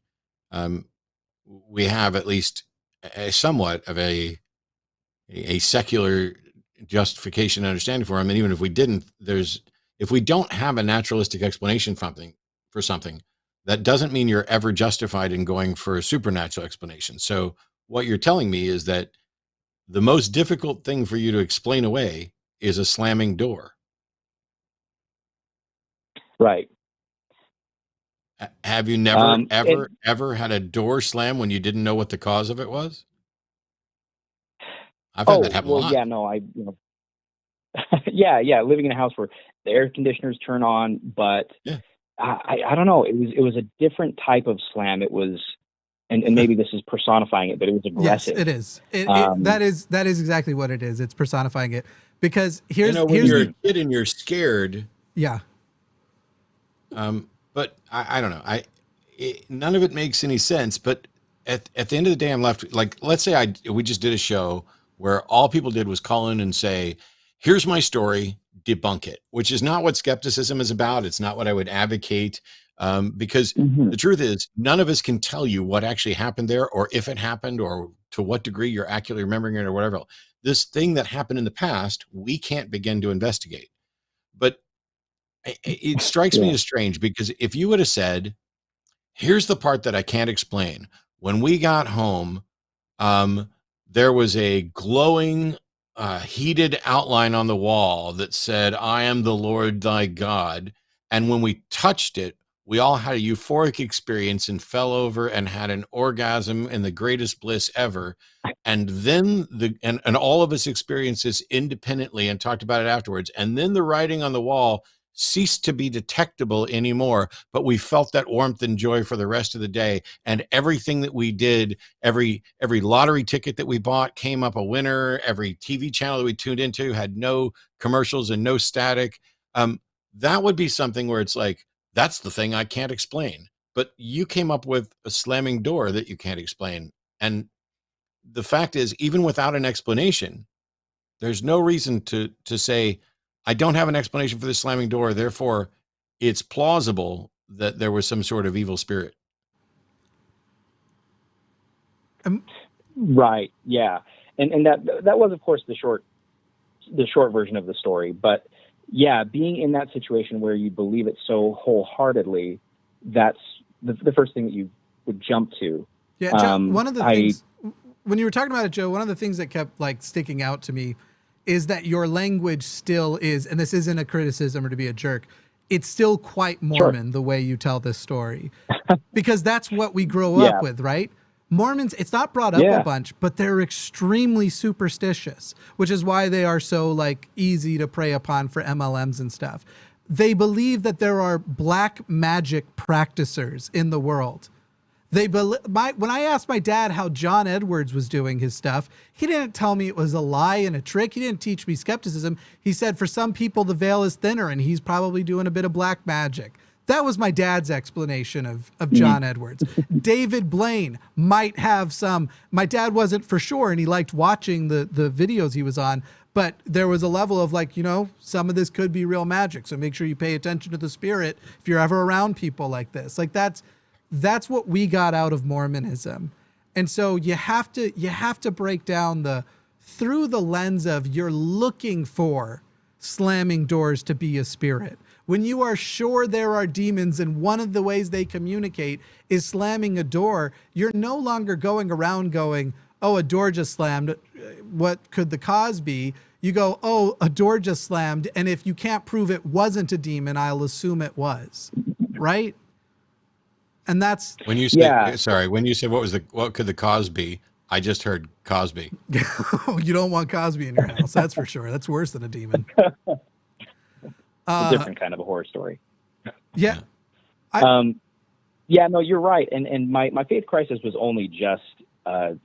we have at least somewhat of a secular justification and understanding for them. And even if we didn't, if we don't have a naturalistic explanation for something, that doesn't mean you're ever justified in going for a supernatural explanation. So what you're telling me is that the most difficult thing for you to explain away is a slamming door. Right. Have you never, ever had a door slam when you didn't know what the cause of it was? I've had that happen a lot. Yeah, no, yeah, living in a house where the air conditioners turn on, but I don't know. It was a different type of slam. It was, and maybe this is personifying it, but it was aggressive. Yes, it is. That is exactly what it is. It's personifying it, because here's when you're a kid and you're scared. Yeah. But I don't know. None of it makes any sense. But at the end of the day, I'm left, like, let's say we just did a show where all people did was call in and say, here's my story. debunk it, which is not what skepticism is about. It's not what I would advocate, because Mhm. the truth is none of us can tell you what actually happened there, or if it happened, or to what degree you're accurately remembering it, or whatever. This thing that happened in the past, we can't begin to investigate. But it strikes me Yeah. as strange, because if you would have said, here's the part that I can't explain. When we got home, there was a glowing, heated outline on the wall that said, I am the Lord thy God. And when we touched it, we all had a euphoric experience and fell over and had an orgasm in the greatest bliss ever. And then and all of us experienced this independently and talked about it afterwards. And then the writing on the wall ceased to be detectable anymore, but we felt that warmth and joy for the rest of the day. And everything that we did, every lottery ticket that we bought came up a winner. Every TV channel that we tuned into had no commercials and no static. That would be something where it's like, that's the thing I can't explain. But you came up with a slamming door that you can't explain. And the fact is, even without an explanation, there's no reason to say, I don't have an explanation for this slamming door, therefore it's plausible that there was some sort of evil spirit. Right. Yeah. And that was, of course, the short version of the story. But yeah, being in that situation where you believe it so wholeheartedly, that's the first thing that you would jump to. Yeah. Joe, one of the things, when you were talking about it, Joe, one of the things that kept like sticking out to me is that your language still is, and this isn't a criticism or to be a jerk, it's still quite Mormon, the way you tell this story, because that's what we grow up with, right? Mormons, it's not brought up a bunch, but they're extremely superstitious, which is why they are so like easy to prey upon for MLMs and stuff. They believe that there are black magic practicers in the world. When I asked my dad how John Edwards was doing his stuff, he didn't tell me it was a lie and a trick. He didn't teach me skepticism. He said, for some people, the veil is thinner and he's probably doing a bit of black magic. That was my dad's explanation of John Edwards. David Blaine might have some. My dad wasn't for sure, and he liked watching the videos he was on, but there was a level of like, some of this could be real magic. So make sure you pay attention to the spirit if you're ever around people like this. Like that's what we got out of Mormonism. And so you have to break down through the lens of you're looking for slamming doors to be a spirit. When you are sure there are demons and one of the ways they communicate is slamming a door, you're no longer going around going, oh, a door just slammed. What could the cause be? You go, oh, a door just slammed. And if you can't prove it wasn't a demon, I'll assume it was. Right? And that's when you said, sorry, when you said what could the cause be? I just heard Cosby. You don't want Cosby in your house. That's for sure. That's worse than a demon. A different kind of a horror story. Yeah. No, you're right. And my faith crisis was only just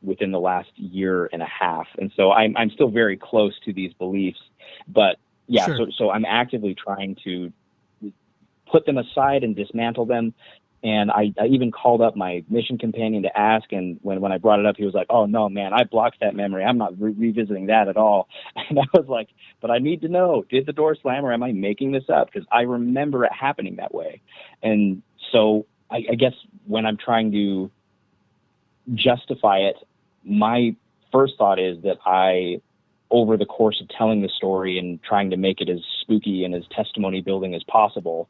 within the last year and a half. And so I'm still very close to these beliefs, but yeah, so I'm actively trying to put them aside and dismantle them. And I even called up my mission companion to ask. And when I brought it up, he was like, oh, no, man, I blocked that memory. I'm not revisiting that at all. And I was like, but I need to know, did the door slam or am I making this up? Because I remember it happening that way. And so I guess when I'm trying to justify it, my first thought is that over the course of telling the story and trying to make it as spooky and as testimony building as possible,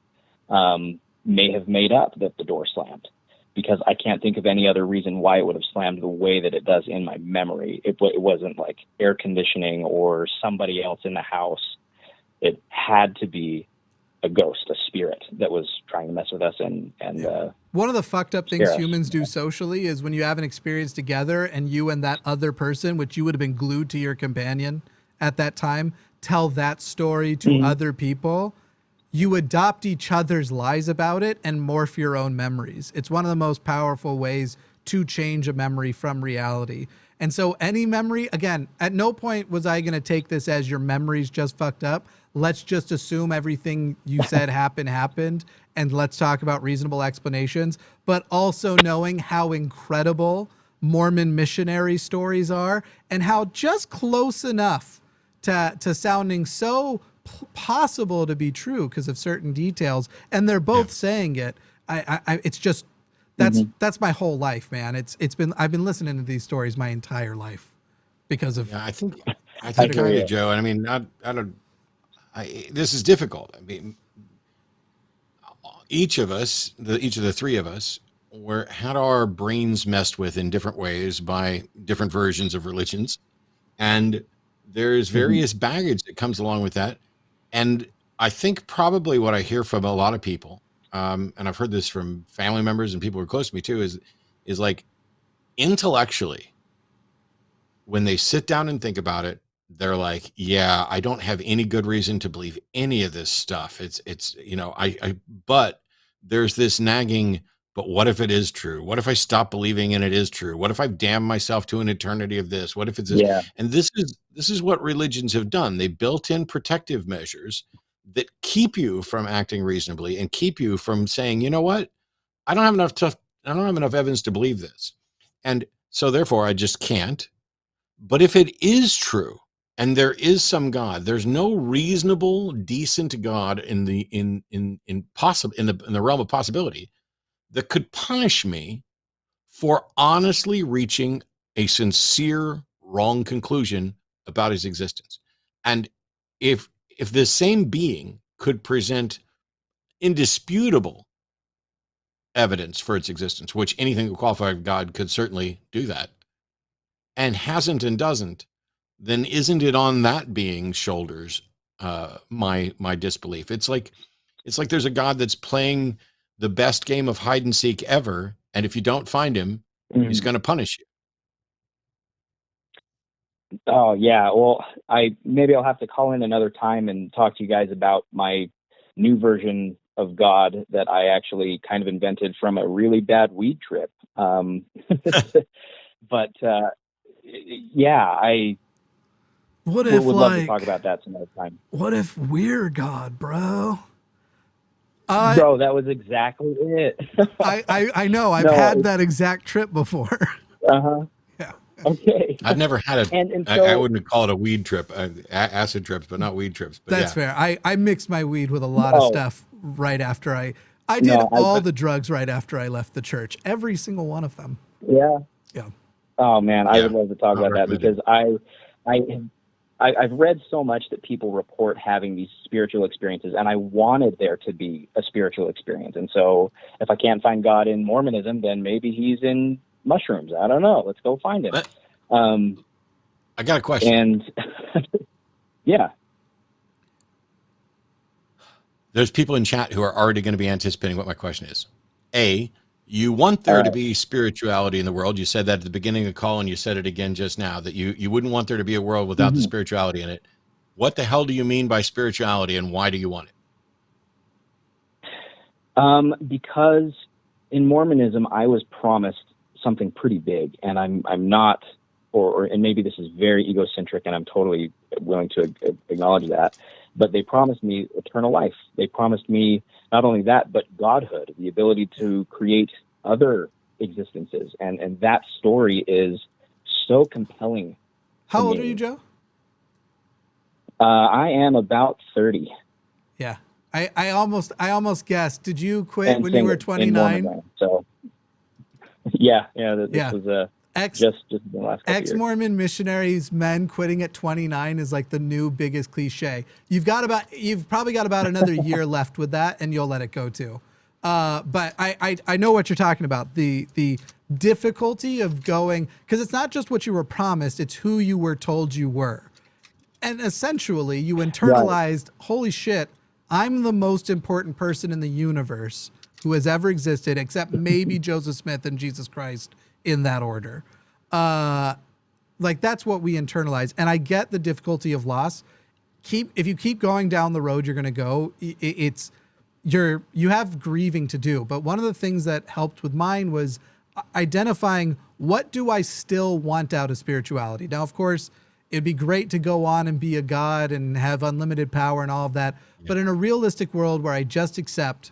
may have made up that the door slammed, because I can't think of any other reason why it would have slammed the way that it does in my memory. It wasn't like air conditioning or somebody else in the house. It had to be a ghost, a spirit that was trying to mess with us. And one of the fucked up things humans do socially is when you have an experience together and you and that other person, which you would have been glued to your companion at that time, tell that story to other people. You adopt each other's lies about it and morph your own memories. It's one of the most powerful ways to change a memory from reality. And so any memory, again, at no point was I going to take this as your memory's just fucked up. Let's just assume everything you said happened, and let's talk about reasonable explanations, but also knowing how incredible Mormon missionary stories are and how just close enough to sounding so possible to be true because of certain details, and they're both saying it. It's just that's my whole life, man. I've been listening to these stories my entire life because of. Yeah, I think kind of, Joe. And I mean, this is difficult. I mean, each of the three of us, had our brains messed with in different ways by different versions of religions, and there's various baggage that comes along with that. And I think probably what I hear from a lot of people, and I've heard this from family members and people who are close to me too, is like intellectually, when they sit down and think about it, they're like, yeah, I don't have any good reason to believe any of this stuff. It's but there's this nagging, but what if it is true? What if I stop believing and it is true? What if I've damned myself to an eternity of this? What if it's this? Yeah. And this is what religions have done. They built in protective measures that keep you from acting reasonably and keep you from saying, you know what? I don't have enough evidence to believe this. And so therefore I just can't. But if it is true, and there is some God, there's no reasonable, decent God in the realm of possibility that could punish me for honestly reaching a sincere wrong conclusion about his existence. And if this same being could present indisputable evidence for its existence, which anything that qualified God could certainly do that, and hasn't and doesn't, then isn't it on that being's shoulders my disbelief? It's like there's a God that's playing the best game of hide and seek ever, and if you don't find him, he's going to punish you. Oh yeah, well, maybe I'll have to call in another time and talk to you guys about my new version of God that I actually kind of invented from a really bad weed trip. But yeah, I would love to talk about that some other time. What if we're God, bro? Bro, that was exactly it. I know. I've had that exact trip before. Uh-huh. Yeah. Okay. I've never had so, I wouldn't call it a weed trip, acid trips, but not weed trips. But that's fair. I mixed my weed with a lot of stuff right after I did all the drugs right after I left the church. Every single one of them. Yeah. Yeah. Oh man, I would love to talk about that because I've read so much that people report having these spiritual experiences, and I wanted there to be a spiritual experience. And so if I can't find God in Mormonism, then maybe he's in mushrooms. I don't know. Let's go find him. I got a question. And yeah. There's people in chat who are already going to be anticipating what my question is. A, you want there to be spirituality in the world. You said that at the beginning of the call, and you said it again just now, that you wouldn't want there to be a world without the spirituality in it. What the hell do you mean by spirituality, and why do you want it? Because in Mormonism, I was promised something pretty big, and I'm not, and maybe this is very egocentric, and I'm totally willing to acknowledge that, but they promised me eternal life. They promised me not only that, but godhood, the ability to create other existences. And that story is so compelling. How old are you, Joe? I am about 30. Yeah. I almost guessed. Did you quit when you were 29? So yeah. This was just in the last couple years. Ex-Mormon missionaries, men quitting at 29 is like the new biggest cliche. You've probably got about another year left with that, and you'll let it go too. But I know what you're talking about. The difficulty of going, because it's not just what you were promised, it's who you were told you were. And essentially you internalized, holy shit, I'm the most important person in the universe who has ever existed, except maybe Joseph Smith and Jesus Christ, in that order. Like that's what we internalize. And I get the difficulty of loss. If you keep going down the road you're going to go, you have grieving to do. But one of the things that helped with mine was identifying, what do I still want out of spirituality? Now, of course, it'd be great to go on and be a god and have unlimited power and all of that. Yeah. But in a realistic world where I just accept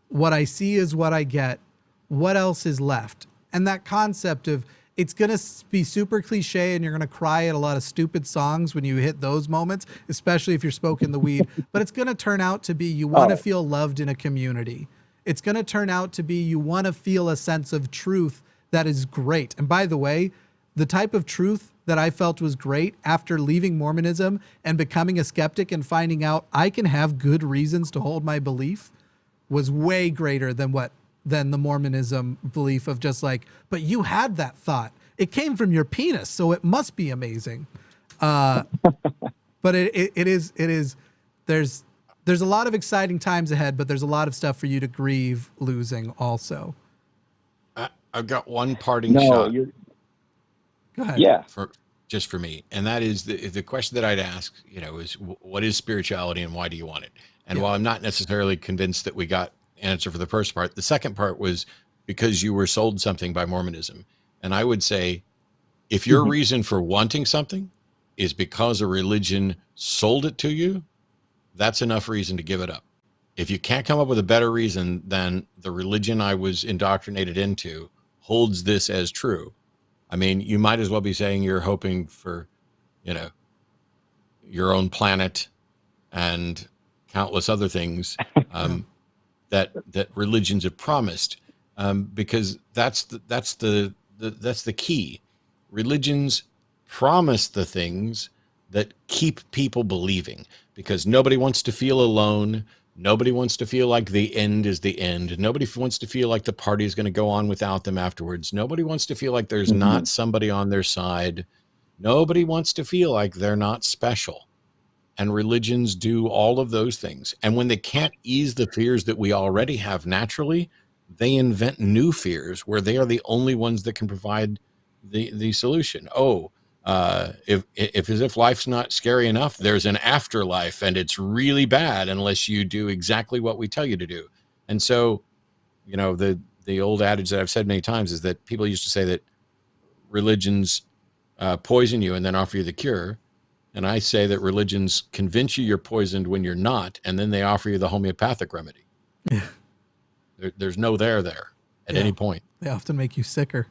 what I see is what I get, what else is left? And that concept of, it's going to be super cliche and you're going to cry at a lot of stupid songs when you hit those moments, especially if you're smoking the weed. But it's going to turn out to be you want to feel loved in a community. It's going to turn out to be you want to feel a sense of truth that is great. And by the way, the type of truth that I felt was great after leaving Mormonism and becoming a skeptic and finding out I can have good reasons to hold my belief was way greater than the Mormonism belief of just like, but you had that thought. It came from your penis, so it must be amazing. But it is, there's a lot of exciting times ahead, but there's a lot of stuff for you to grieve losing also. I've got one parting shot. Go ahead. Yeah. Just for me. And that is the question that I'd ask, is what is spirituality and why do you want it? And while I'm not necessarily convinced that we got an answer for the first part, the second part was because you were sold something by Mormonism. And I would say, if your reason for wanting something is because a religion sold it to you, that's enough reason to give it up. If you can't come up with a better reason than the religion I was indoctrinated into holds this as true, I mean, you might as well be saying you're hoping for, your own planet and countless other things that religions have promised, because that's the key. Religions promise the things that keep people believing, because nobody wants to feel alone. Nobody wants to feel like the end is the end. Nobody wants to feel like the party is going to go on without them afterwards. Nobody wants to feel like there's not somebody on their side. Nobody wants to feel like they're not special. And religions do all of those things. And when they can't ease the fears that we already have naturally, they invent new fears where they are the only ones that can provide the solution. If life's not scary enough, there's an afterlife and it's really bad unless you do exactly what we tell you to do. And so, the old adage that I've said many times is that people used to say that religions poison you and then offer you the cure. And I say that religions convince you you're poisoned when you're not, and then they offer you the homeopathic remedy. Yeah. There's no there at any point. They often make you sicker.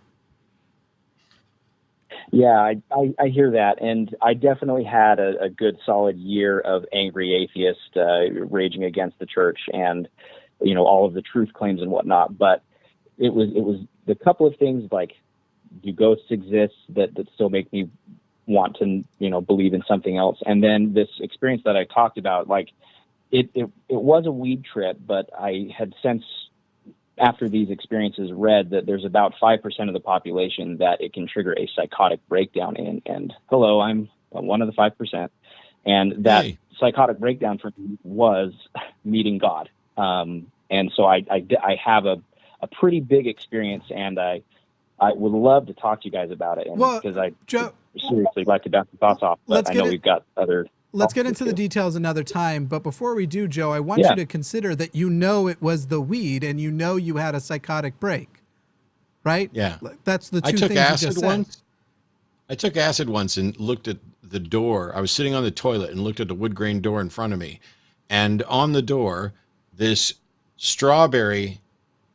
Yeah, I hear that. And I definitely had a good solid year of angry atheist raging against the church and, all of the truth claims and whatnot. But it was the couple of things like, do ghosts exist that still make me want to, believe in something else. And then this experience that I talked about, like it was a weed trip, but I had since, after these experiences, read that there's about 5% of the population that it can trigger a psychotic breakdown in. And hello, I'm one of the 5%. And that psychotic breakdown for me was meeting God. And so I have a pretty big experience, and I would love to talk to you guys about it. And because I seriously like to bounce the thoughts off, but I know we've got other. Let's get into the details another time. But before we do, Joe, I want you to consider that it was the weed and you had a psychotic break, right? Yeah. That's the two things you just said. I took acid once and looked at the door. I was sitting on the toilet and looked at the wood grain door in front of me. And on the door, this strawberry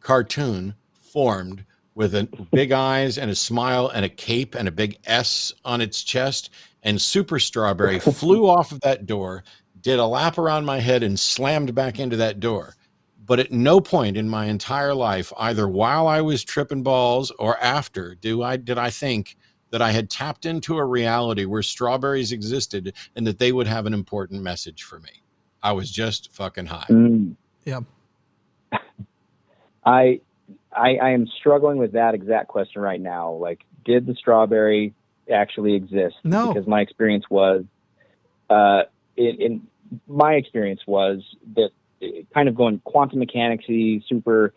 cartoon formed with big eyes and a smile and a cape and a big S on its chest. And Super Strawberry flew off of that door, did a lap around my head, and slammed back into that door. But at no point in my entire life, either while I was tripping balls or after, did I think that I had tapped into a reality where strawberries existed and that they would have an important message for me. I was just fucking high. Yeah. I am struggling with that exact question right now. Like, did the strawberry actually exist? No. Because my experience was, in my experience was that kind of going quantum mechanics-y, super,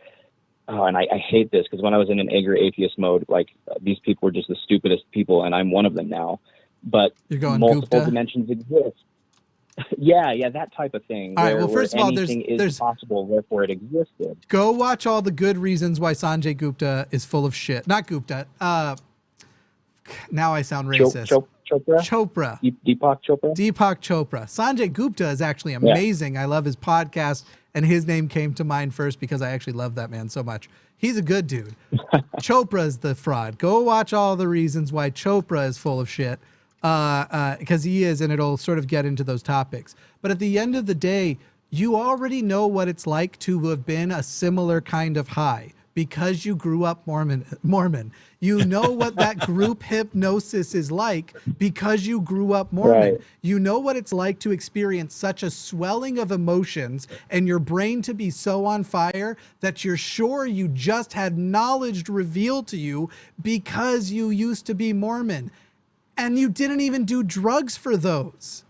and I hate this because when I was in an angry atheist mode, like these people were just the stupidest people, and I'm one of them now. But you're going multiple Gupta? Dimensions exist. Yeah, that type of thing. All right, well, first of all, anything is possible, therefore it existed. Go watch all the good reasons why Sanjay Gupta is full of shit. Not Gupta. Now I sound racist. Chopra? Deepak Chopra? Deepak Chopra. Sanjay Gupta is actually amazing. I love his podcast and his name came to mind first because I actually love that man so much. He's a good dude. Chopra's the fraud. Go watch all the reasons why Chopra is full of shit, because he is, and it'll sort of get into those topics. But at the end of the day, you already know what it's like to have been a similar kind of high because you grew up Mormon. You know what that group hypnosis is like because you grew up Mormon. Right. You know what it's like to experience such a swelling of emotions and your brain to be so on fire that you're sure you just had knowledge revealed to you because you used to be Mormon. And you didn't even do drugs for those.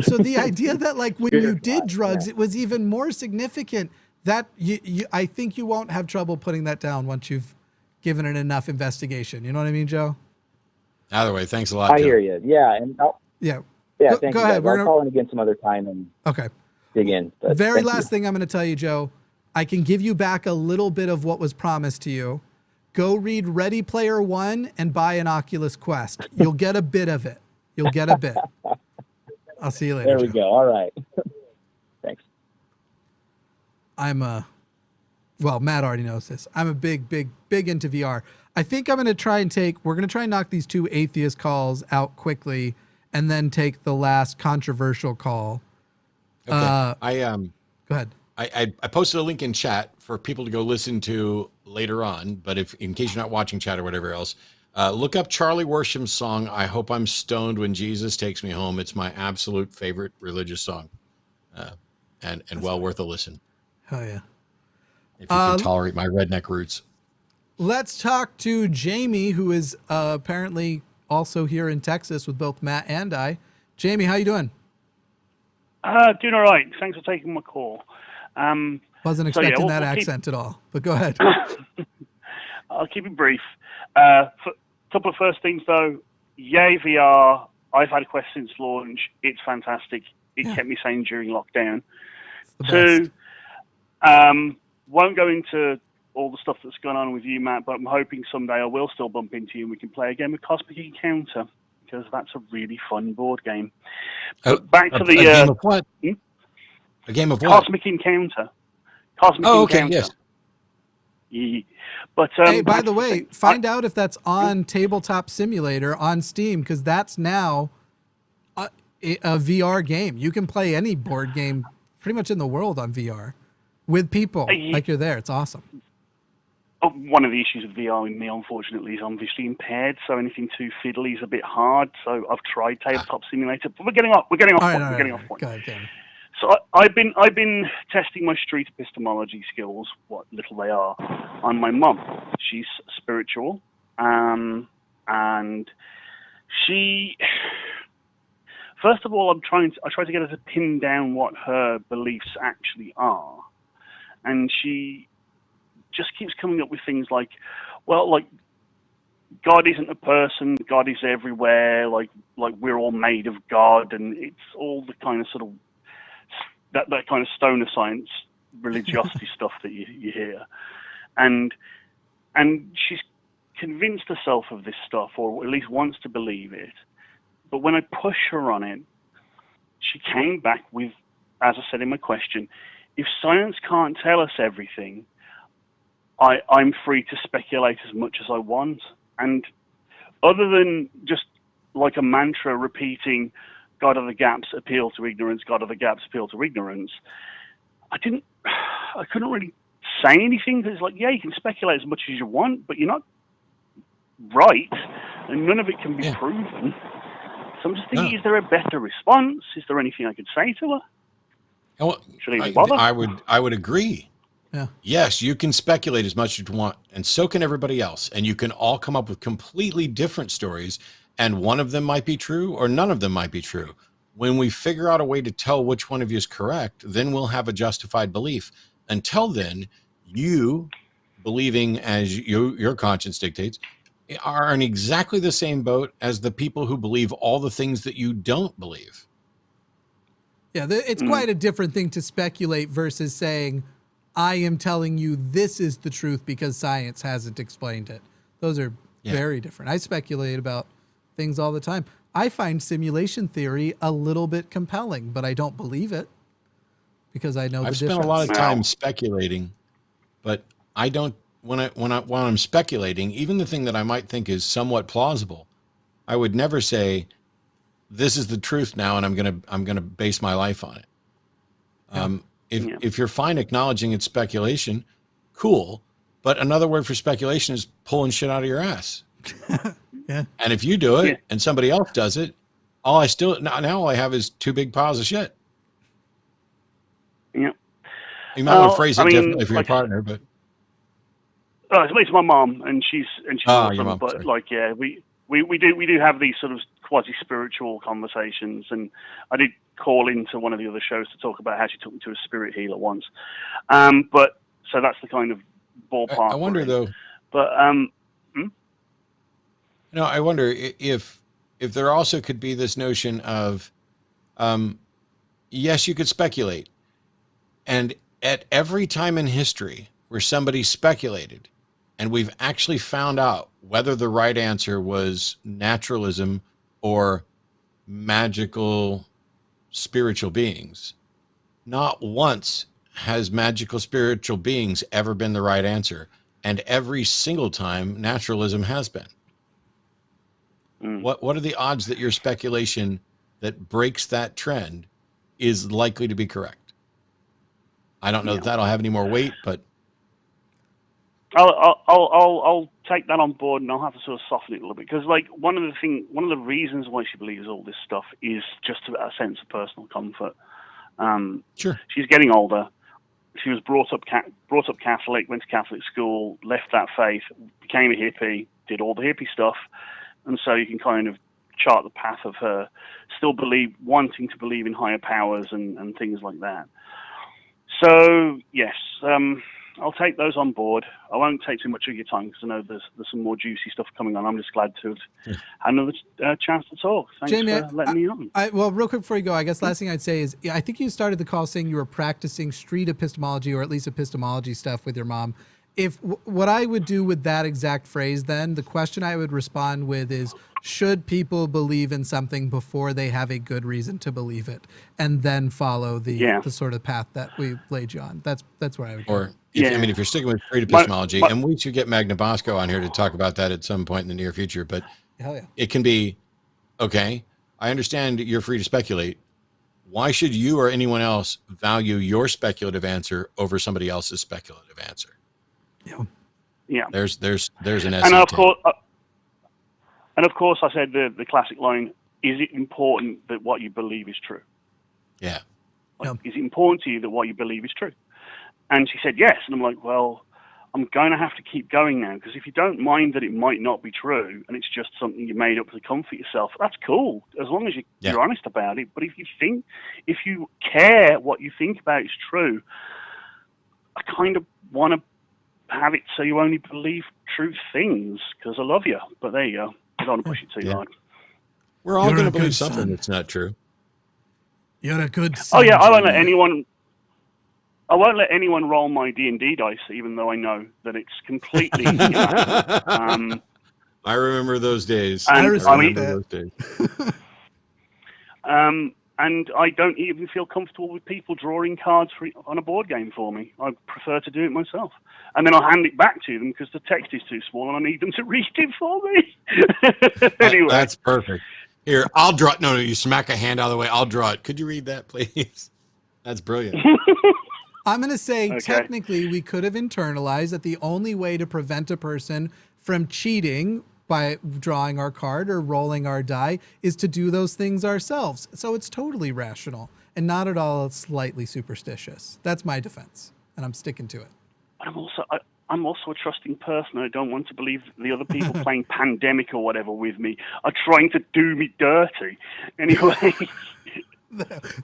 So the idea that like when you did drugs, it was even more significant, that I think you won't have trouble putting that down once you've given it enough investigation. You know what I mean, Joe? Either way, thanks a lot, I Joe. hear you. Yeah. And Yeah. thank go you. ahead. Guys. I'll call in again some other time and Okay. dig in. But Very thank last you. thing I'm going to tell you, Joe, I can give you back a little bit of what was promised to you. Go read Ready Player One and buy an Oculus Quest. You'll get a bit of it. You'll get a bit. I'll see you later. There we Joe. go. All right. Thanks. Well, Matt already knows this. I'm a big into VR. I think I'm going to try and we're going to try and knock these 2 atheist calls out quickly and then take the last controversial call. Okay. Go ahead. I posted a link in chat for people to go listen to later on, but if in case you're not watching chat or whatever else, look up Charlie Worsham's song, I Hope I'm Stoned When Jesus Takes Me Home. It's my absolute favorite religious song, and well worth a listen. Oh, yeah. If you can tolerate my redneck roots. Let's talk to Jamie, who is apparently also here in Texas with both Matt and I. Jamie, how you doing? Doing all right. Thanks for taking my call. Wasn't expecting that accent at all, but go ahead. I'll keep it brief. A couple of first things, though. Yay, VR. I've had a Quest since launch. It's fantastic. It kept me sane during lockdown. Two, won't go into all the stuff that's gone on with you, Matt, but I'm hoping someday I will still bump into you and we can play a game of Cosmic Encounter, because that's a really fun board game. But back to the... a game of what? A game of what? Cosmic Encounter. Cosmic Encounter. Yes. Yeah. But, hey, by the way, find out if that's on Tabletop Simulator on Steam, because that's now a VR game. You can play any board game pretty much in the world on VR with people like you're there. It's awesome. One of the issues with VR with me, unfortunately, is I'm visually impaired, so anything too fiddly is a bit hard. So I've tried Tabletop Simulator, but we're getting off point. Go ahead. So I've been testing my street epistemology skills, what little they are, on my mum. She's spiritual, and she. First of all, I try to get her to pin down what her beliefs actually are, and she just keeps coming up with things like, well, like God isn't a person, God is everywhere, like we're all made of God, and it's all the kind of sort of that kind of stoner science religiosity stuff that you hear, and she's convinced herself of this stuff, or at least wants to believe it. But when I push her on it, she came back with, as I said in my question, if science can't tell us everything, I'm free to speculate as much as I want. And other than just like a mantra repeating, God of the gaps, appeal to ignorance, God of the gaps, appeal to ignorance, I couldn't really say anything, because it's like, yeah, you can speculate as much as you want, but you're not right, and none of it can be proven. So I'm just thinking, is there a better response? Is there anything I could say to her? Well, Should I even bother? I would agree. Yeah. Yes, you can speculate as much as you want, and so can everybody else. And you can all come up with completely different stories, and one of them might be true, or none of them might be true. When we figure out a way to tell which one of you is correct, then we'll have a justified belief. Until then, you, believing as your conscience dictates, are in exactly the same boat as the people who believe all the things that you don't believe. Yeah, it's quite a different thing to speculate versus saying, I am telling you this is the truth because science hasn't explained it. Those are very different. I speculate about things all the time. I find simulation theory a little bit compelling, but I don't believe it. because I know I've the spent difference. a lot of time speculating, but I don't, when I'm speculating, even the thing that I might think is somewhat plausible, I would never say, this is the truth now, and I'm going to base my life on it. If you're fine acknowledging it's speculation, cool. But another word for speculation is pulling shit out of your ass. Yeah. And if you do it and somebody else does it, now all I have is two big piles of shit. Yeah. You might want to phrase it differently for your partner, but it's my mom, and she's awesome, your mom, but sorry. like, yeah, we do have these sort of quasi spiritual conversations, and I did call into one of the other shows to talk about how she took me to a spirit healer once. But so that's the kind of ballpark. I wonder though. But No, I wonder if there also could be this notion of, yes, you could speculate, and at every time in history where somebody speculated, and we've actually found out whether the right answer was naturalism or magical spiritual beings, not once has magical spiritual beings ever been the right answer. And every single time naturalism has been. What are the odds that your speculation that breaks that trend is likely to be correct? I don't know that that'll have any more weight, but I'll take that on board, and I'll have to sort of soften it a little bit, because like one of the reasons why she believes all this stuff is just a sense of personal comfort. Sure. She's getting older. She was brought up Catholic, went to Catholic school, left that faith, became a hippie, did all the hippie stuff, and so you can kind of chart the path of her still wanting to believe in higher powers and things like that. So yes, I'll take those on board. I won't take too much of your time because I know there's some more juicy stuff coming on. I'm just glad to have another chance to talk. Thanks Jamie, for letting me on. Well, real quick before you go, I guess last thing I'd say is I think you started the call saying you were practicing street epistemology, or at least epistemology stuff with your mom. What I would do with that exact phrase, then the question I would respond with is, should people believe in something before they have a good reason to believe it, and then follow the sort of path that we laid you on? That's where I would go. Or if you're sticking with street epistemology, and we should get Magna Bosco on here to talk about that at some point in the near future, but it can be, okay, I understand you're free to speculate. Why should you or anyone else value your speculative answer over somebody else's speculative answer? Yeah. There's an essay. And of course, I said the classic line: "Is it important that what you believe is true?" Yeah. Is it important to you that what you believe is true? And she said yes. And I'm like, well, I'm going to have to keep going now, because if you don't mind that it might not be true and it's just something you made up to comfort yourself, that's cool, as long as you're honest about it. But if you care what you think about is true, I kind of want to have it so you only believe true things, because I love you. But there you go. I don't want to push it too hard. We're all going to believe something that's not true. You're a good son. Oh yeah, I won't let anyone roll my D&D dice, even though I know that it's completely irrational. I remember those days. And I don't even feel comfortable with people drawing cards on a board game for me. I prefer to do it myself. And then I'll hand it back to them because the text is too small and I need them to read it for me. Anyway. That's perfect. Here, I'll draw it. No, you smack a hand out of the way. I'll draw it. Could you read that, please? That's brilliant. I'm going to say, technically, we could have internalized that the only way to prevent a person from cheating by drawing our card or rolling our die is to do those things ourselves. So it's totally rational and not at all slightly superstitious. That's my defense, and I'm sticking to it. I'm also a trusting person. I don't want to believe the other people playing Pandemic or whatever with me are trying to do me dirty. Anyway.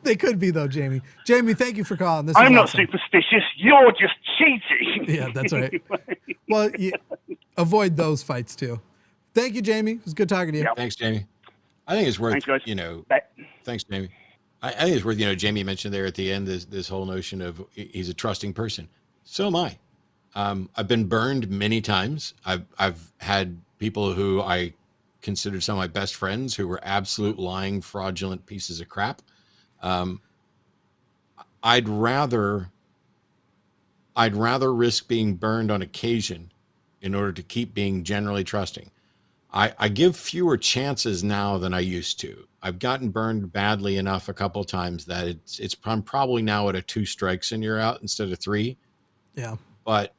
They could be, though, Jamie. Jamie, thank you for calling. I'm not superstitious. You're just cheating. Yeah, that's right. Well, avoid those fights, too. Thank you, Jamie. It was good talking to you. Yep. Thanks, Jamie. I think it's worth, thanks, Jamie. I think it's worth, Jamie mentioned there at the end, this whole notion of he's a trusting person. So am I. I've been burned many times. I've had people who I considered some of my best friends who were absolute lying, fraudulent pieces of crap. I'd rather risk being burned on occasion in order to keep being generally trusting. I give fewer chances now than I used to. I've gotten burned badly enough a couple of times that I'm probably now at a 2 strikes and you're out instead of 3. Yeah. But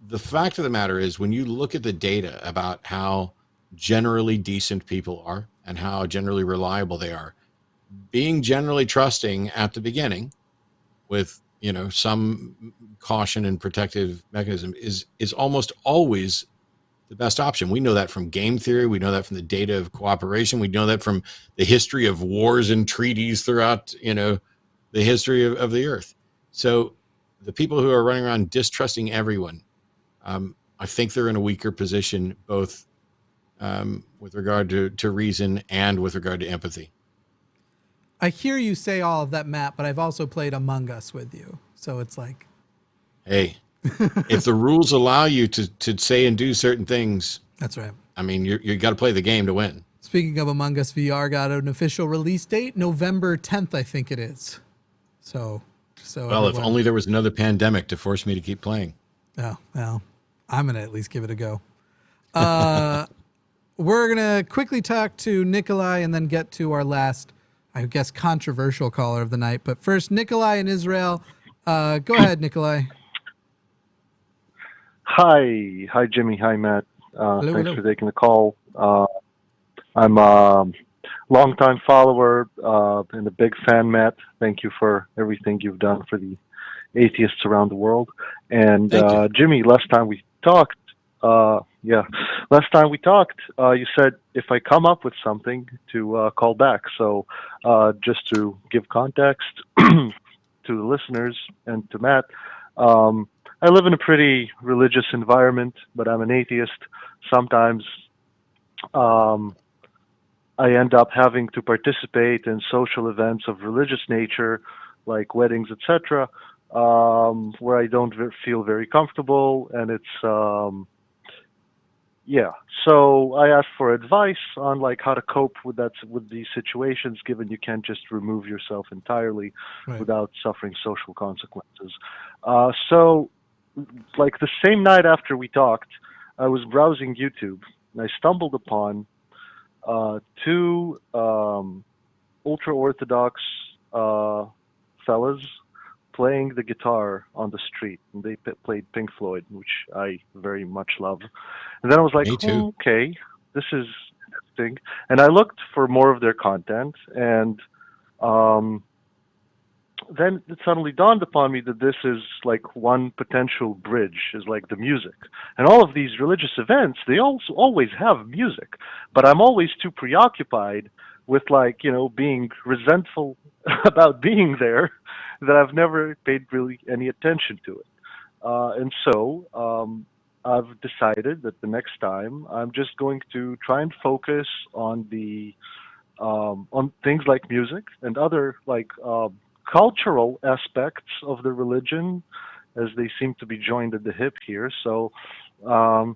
the fact of the matter is, when you look at the data about how generally decent people are and how generally reliable they are, being generally trusting at the beginning with, some caution and protective mechanism is almost always the best option. We know that from game theory. We know that from the data of cooperation. We know that from the history of wars and treaties throughout, the history of the earth. So the people who are running around distrusting everyone, I think they're in a weaker position, both with regard to reason and with regard to empathy. I hear you say all of that, Matt, but I've also played Among Us with you. So it's like, hey, if the rules allow you to say and do certain things, that's right. I mean, you got to play the game to win. Speaking of Among Us VR, got an official release date, November 10th, I think it is. So well, if only there was another pandemic to force me to keep playing. Oh, well, I'm going to at least give it a go. We're going to quickly talk to Nikolai and then get to our last, I guess, controversial caller of the night. But first, Nikolai in Israel. Go ahead, Nikolai. Hi, Jimmy. Hi, Matt. Thanks hello. for taking the call. I'm a longtime follower and a big fan, Matt. Thank you for everything you've done for the atheists around the world. And Jimmy, last time we talked, you said if I come up with something to call back. So just to give context to the listeners and to Matt, I live in a pretty religious environment, but I'm an atheist. Sometimes I end up having to participate in social events of religious nature, like weddings, etc., where I don't feel very comfortable, and it's So I asked for advice on like how to cope with these situations, given you can't just remove yourself entirely without suffering social consequences. So, like the same night after we talked, I was browsing YouTube and I stumbled upon 2 ultra-Orthodox fellas playing the guitar on the street. And they played Pink Floyd, which I very much love. And then I was like, okay, this is interesting. And I looked for more of their content, and then it suddenly dawned upon me that this is like one potential bridge, is like the music. And all of these religious events, they also always have music, but I'm always too preoccupied with like, being resentful about being there that I've never paid really any attention to it. And so I've decided that the next time I'm just going to try and focus on on things like music and other like cultural aspects of the religion, as they seem to be joined at the hip here. So, kind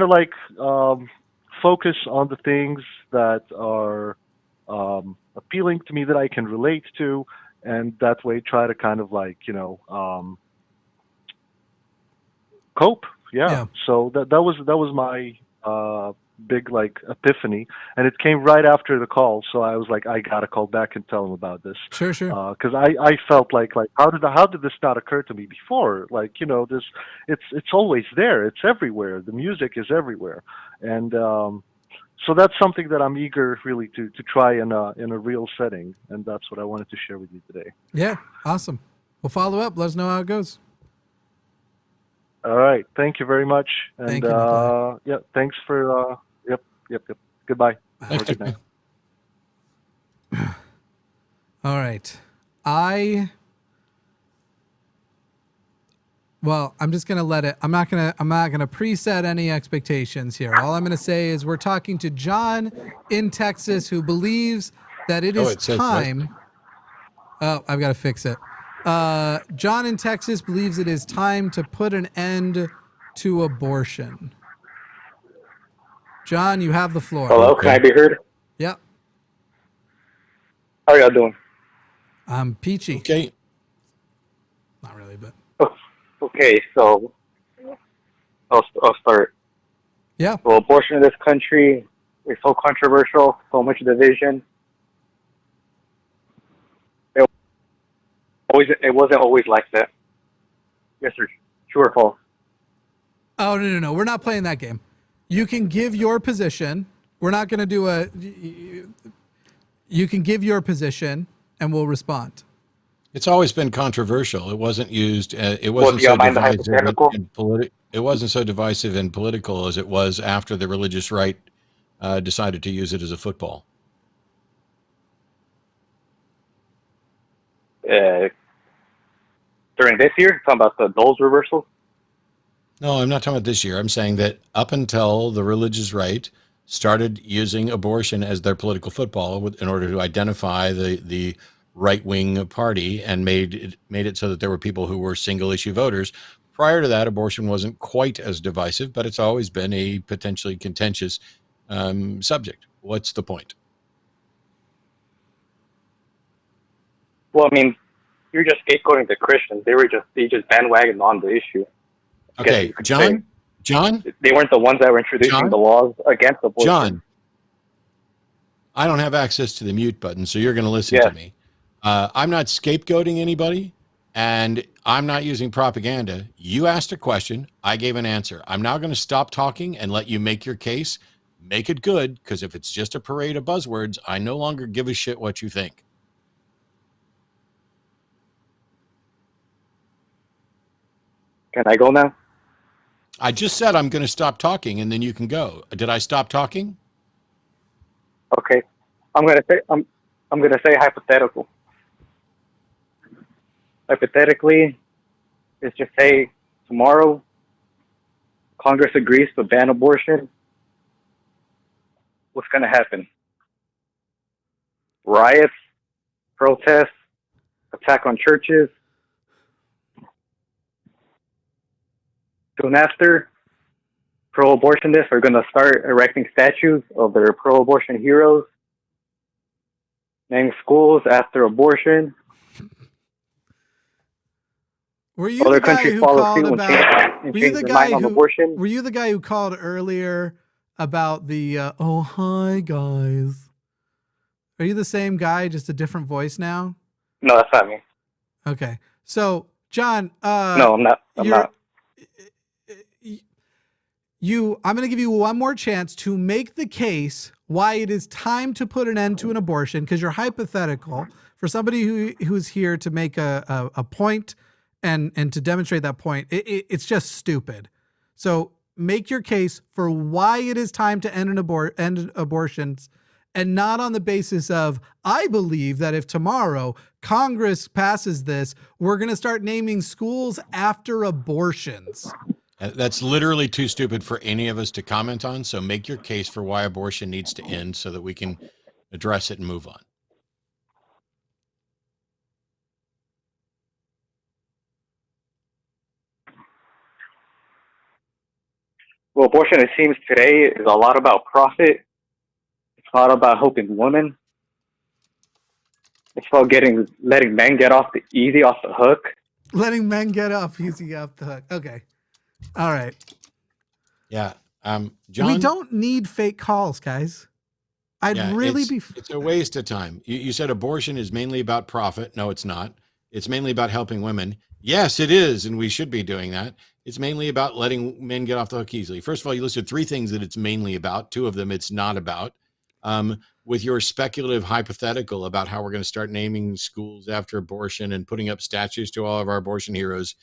of like focus on the things that are appealing to me, that I can relate to, and that way try to kind of like cope. Yeah. So that was my big like epiphany, and it came right after the call. So I was like, I gotta call back and tell him about this. Sure. Because I felt like how did this not occur to me before? Like this, it's always there. It's everywhere. The music is everywhere, and so that's something that I'm eager really to try in a real setting, and that's what I wanted to share with you today. Yeah, awesome. We'll follow up. Let us know how it goes. All right. Thank you very much. And Thank you, yeah, thanks for yep. Goodbye. Thanks, Good night. All right. Well, I'm just gonna let it. I'm not gonna preset any expectations here. All I'm gonna say is we're talking to John in Texas, who believes that it is time. Oh, I've got to fix it. John in Texas believes it is time to put an end to abortion. John, you have the floor. Hello, can I be heard? Yep. How are y'all doing? I'm peachy. Okay. Not really, but Okay, so I'll start. yeah. Well, abortion in this country is so controversial, so much division. It wasn't always like that. Yes, sir. True or false? Oh, no. We're not playing that game. You can give your position. We're not going to do you can give your position and we'll respond. It's always been controversial. It wasn't used. It Well, wasn't do you so mind the divisive hypothetical? It wasn't so divisive and political as it was after the religious right decided to use it as a football. During this year, talking about the Dole's reversal. No, I'm not talking about this year. I'm saying that up until the religious right started using abortion as their political football in order to identify the right-wing party and made it so that there were people who were single-issue voters. Prior to that, abortion wasn't quite as divisive, but it's always been a potentially contentious subject. What's the point? Well, I mean, you're just scapegoating the Christians. They just bandwagoned on the issue. Okay, John, they weren't the ones that were introducing the laws against abortion. John, I don't have access to the mute button, so you're going to listen to me. I'm not scapegoating anybody, and I'm not using propaganda. You asked a question. I gave an answer. I'm now going to stop talking and let you make your case. Make it good, because if it's just a parade of buzzwords, I no longer give a shit what you think. Can I go now? I just said I'm going to stop talking, and then you can go. Did I stop talking? Okay, I'm gonna say hypothetical. Hypothetically, let's just say tomorrow Congress agrees to ban abortion. What's gonna happen? Riots, protests, attack on churches. Soon after, pro-abortionists are going to start erecting statues of their pro-abortion heroes, naming schools after abortion. Were you Other the guy countries who follow called suit about? and Were you change the their guy mind on who? abortion? Were you the guy who called earlier about the? Oh, hi guys. Are you the same guy, just a different voice now? No, that's not me. Okay, so John. No, I'm not. I'm not. I'm going to give you one more chance to make the case why it is time to put an end to an abortion, because you're hypothetical for somebody who's here to make a point and to demonstrate that point. It's just stupid. So make your case for why it is time to end abortions, and not on the basis of, I believe that if tomorrow Congress passes this, we're going to start naming schools after abortions. That's literally too stupid for any of us to comment on. So make your case for why abortion needs to end so that we can address it and move on. Well, abortion, it seems today, is a lot about profit. It's not about helping women. It's about letting men get off the hook. Letting men get easy off the hook. Okay. All right. Yeah. John, we don't need fake calls, guys. It's a waste of time. You said abortion is mainly about profit. No, it's not. It's mainly about helping women. Yes, it is. And we should be doing that. It's mainly about letting men get off the hook easily. First of all, you listed 3 things that it's mainly about. 2 of them it's not about. With your speculative hypothetical about how we're going to start naming schools after abortion and putting up statues to all of our abortion heroes,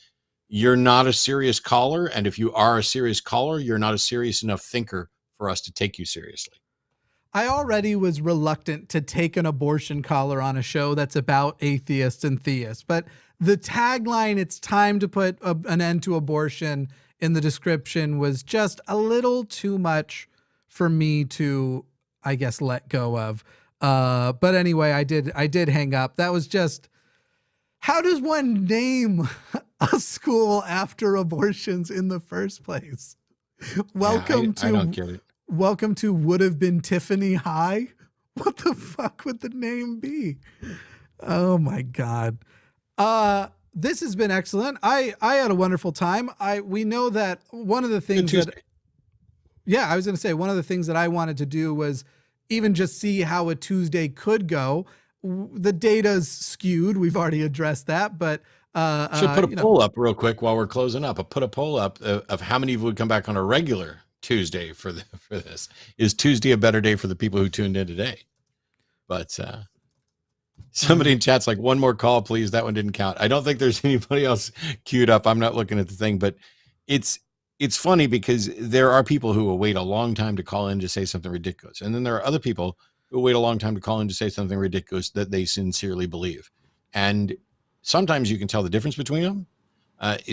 you're not a serious caller. And if you are a serious caller, you're not a serious enough thinker for us to take you seriously. I already was reluctant to take an abortion caller on a show that's about atheists and theists, but the tagline, "It's time to put an end to abortion," in the description was just a little too much for me to, I guess, let go of. But anyway, I did hang up. That was just, how does one name a school after abortions in the first place? Welcome I don't get it. Welcome to would have been Tiffany High. What the fuck would the name be? Oh my God. This has been excellent. I had a wonderful time. We know that one of the things that, I was going to say, one of the things that I wanted to do was even just see how a Tuesday could go. The data's skewed. We've already addressed that, but should put a poll up real quick while we're closing up. I'll put a poll up of how many would come back on a regular Tuesday for this. Is Tuesday a better day for the people who tuned in today? But somebody in chat's like, one more call, please. That one didn't count. I don't think there's anybody else queued up. I'm not looking at the thing, but it's funny because there are people who will wait a long time to call in to say something ridiculous. And then there are other people who wait a long time to call in to say something ridiculous that they sincerely believe. And sometimes you can tell the difference between them.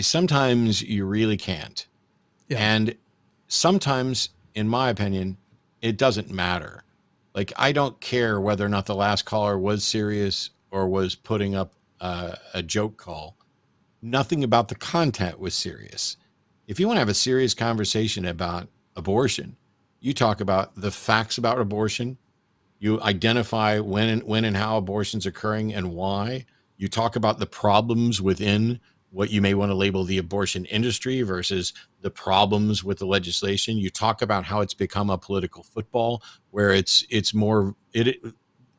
Sometimes you really can't. Yeah. And sometimes, in my opinion, it doesn't matter. Like, I don't care whether or not the last caller was serious or was putting up a joke call. Nothing about the content was serious. If you want to have a serious conversation about abortion, you talk about the facts about abortion. You identify when and how abortion's occurring and why. You talk about the problems within what you may want to label the abortion industry versus the problems with the legislation. You talk about how it's become a political football where it's more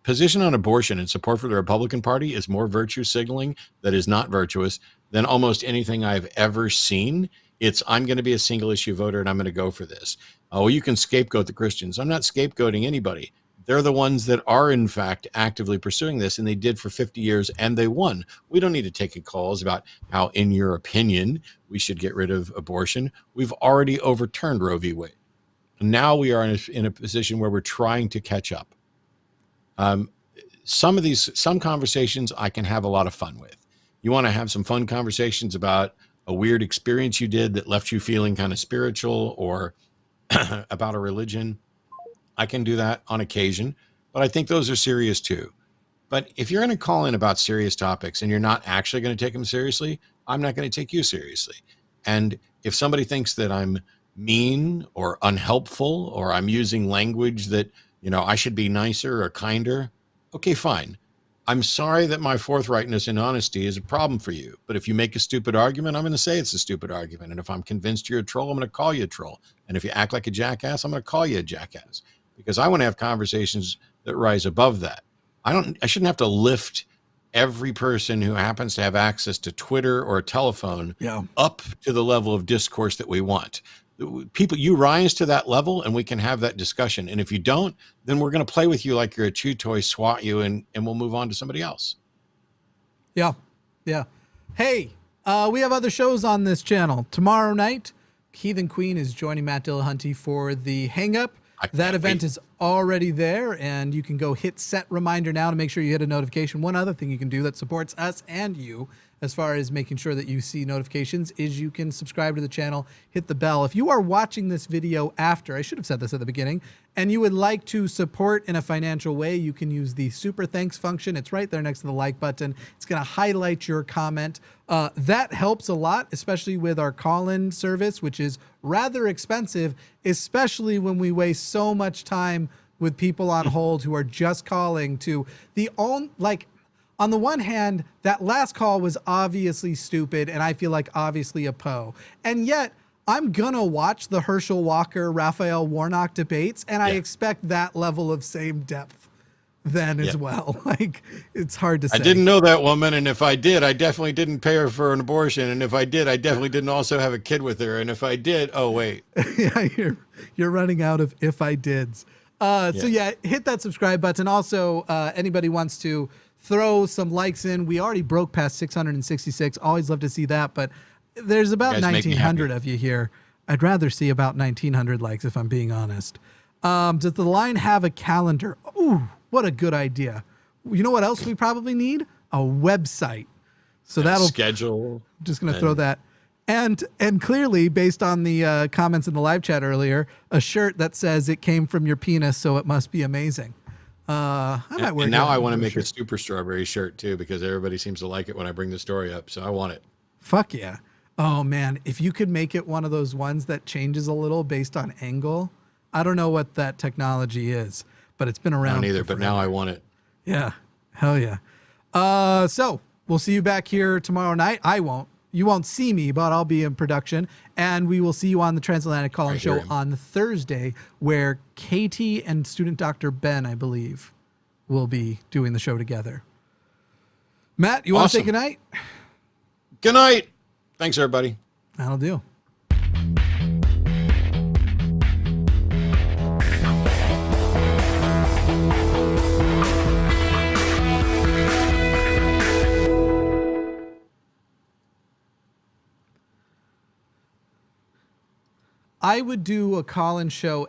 position on abortion and support for the Republican Party is more virtue signaling that is not virtuous than almost anything I've ever seen. It's, I'm going to be a single issue voter and I'm going to go for this. Oh, you can scapegoat the Christians. I'm not scapegoating anybody. They're the ones that are, in fact, actively pursuing this, and they did for 50 years, and they won. We don't need to take calls about how, in your opinion, we should get rid of abortion. We've already overturned Roe v. Wade. Now we are in a position where we're trying to catch up. Some conversations I can have a lot of fun with. You want to have some fun conversations about a weird experience you did that left you feeling kind of spiritual, or about a religion, I can do that on occasion, but I think those are serious too. But if you're going to call in about serious topics and you're not actually going to take them seriously, I'm not going to take you seriously. And if somebody thinks that I'm mean or unhelpful, or I'm using language that, I should be nicer or kinder, okay, fine. I'm sorry that my forthrightness and honesty is a problem for you. But if you make a stupid argument, I'm going to say it's a stupid argument. And if I'm convinced you're a troll, I'm going to call you a troll. And if you act like a jackass, I'm going to call you a jackass. Because I want to have conversations that rise above that. I shouldn't have to lift every person who happens to have access to Twitter or a telephone up to the level of discourse that we want. People, you rise to that level and we can have that discussion. And if you don't, then we're going to play with you like you're a chew toy, swat you, and we'll move on to somebody else. Yeah. Yeah. Hey, we have other shows on this channel. Tomorrow night, Heathen Queen is joining Matt Dillahunty for the Hang Up. That event is already there, and you can go hit set reminder now to make sure you hit a notification. One other thing you can do that supports us and you as far as making sure that you see notifications is you can subscribe to the channel, hit the bell. If you are watching this video after, I should have said this at the beginning, and you would like to support in a financial way, you can use the super thanks function. It's right there next to the like button. It's going to highlight your comment. That helps a lot, especially with our call-in service, which is rather expensive, especially when we waste so much time with people on hold who are just calling to on the one hand, that last call was obviously stupid, and I feel like obviously a Poe. And yet, I'm gonna watch the Herschel Walker, Raphael Warnock debates, and I expect that level of same depth then as well. Like, it's hard to say. I didn't know that woman, and if I did, I definitely didn't pay her for an abortion, and if I did, I definitely didn't also have a kid with her, and if I did, oh wait. Yeah, you're running out of if I dids. So yeah, hit that subscribe button. Also, anybody wants to throw some likes in. We already broke past 666. Always love to see that, but there's about 1,900 of you here. I'd rather see about 1,900 likes if I'm being honest. Does the line have a calendar? Ooh, what a good idea. You know what else we probably need? A website. So that'll schedule. Just going to throw that. And clearly, based on the comments in the live chat earlier, a shirt that says it came from your penis, so it must be amazing. I might wear. And now I want to make a super strawberry shirt too, because everybody seems to like it when I bring the story up. So I want it. Fuck yeah. Oh man, if you could make it one of those ones that changes a little based on angle. I don't know what that technology is, but it's been around. I don't either, but now I want it. Yeah. Hell yeah. So we'll see you back here tomorrow night. I won't. You won't see me, but I'll be in production. And we will see you on the Transatlantic Call-In Show on Thursday, where Katy and student Dr. Ben, I believe, will be doing the show together. Matt, you want to say goodnight? Good night. Thanks, everybody. That'll do. I would do a call-in show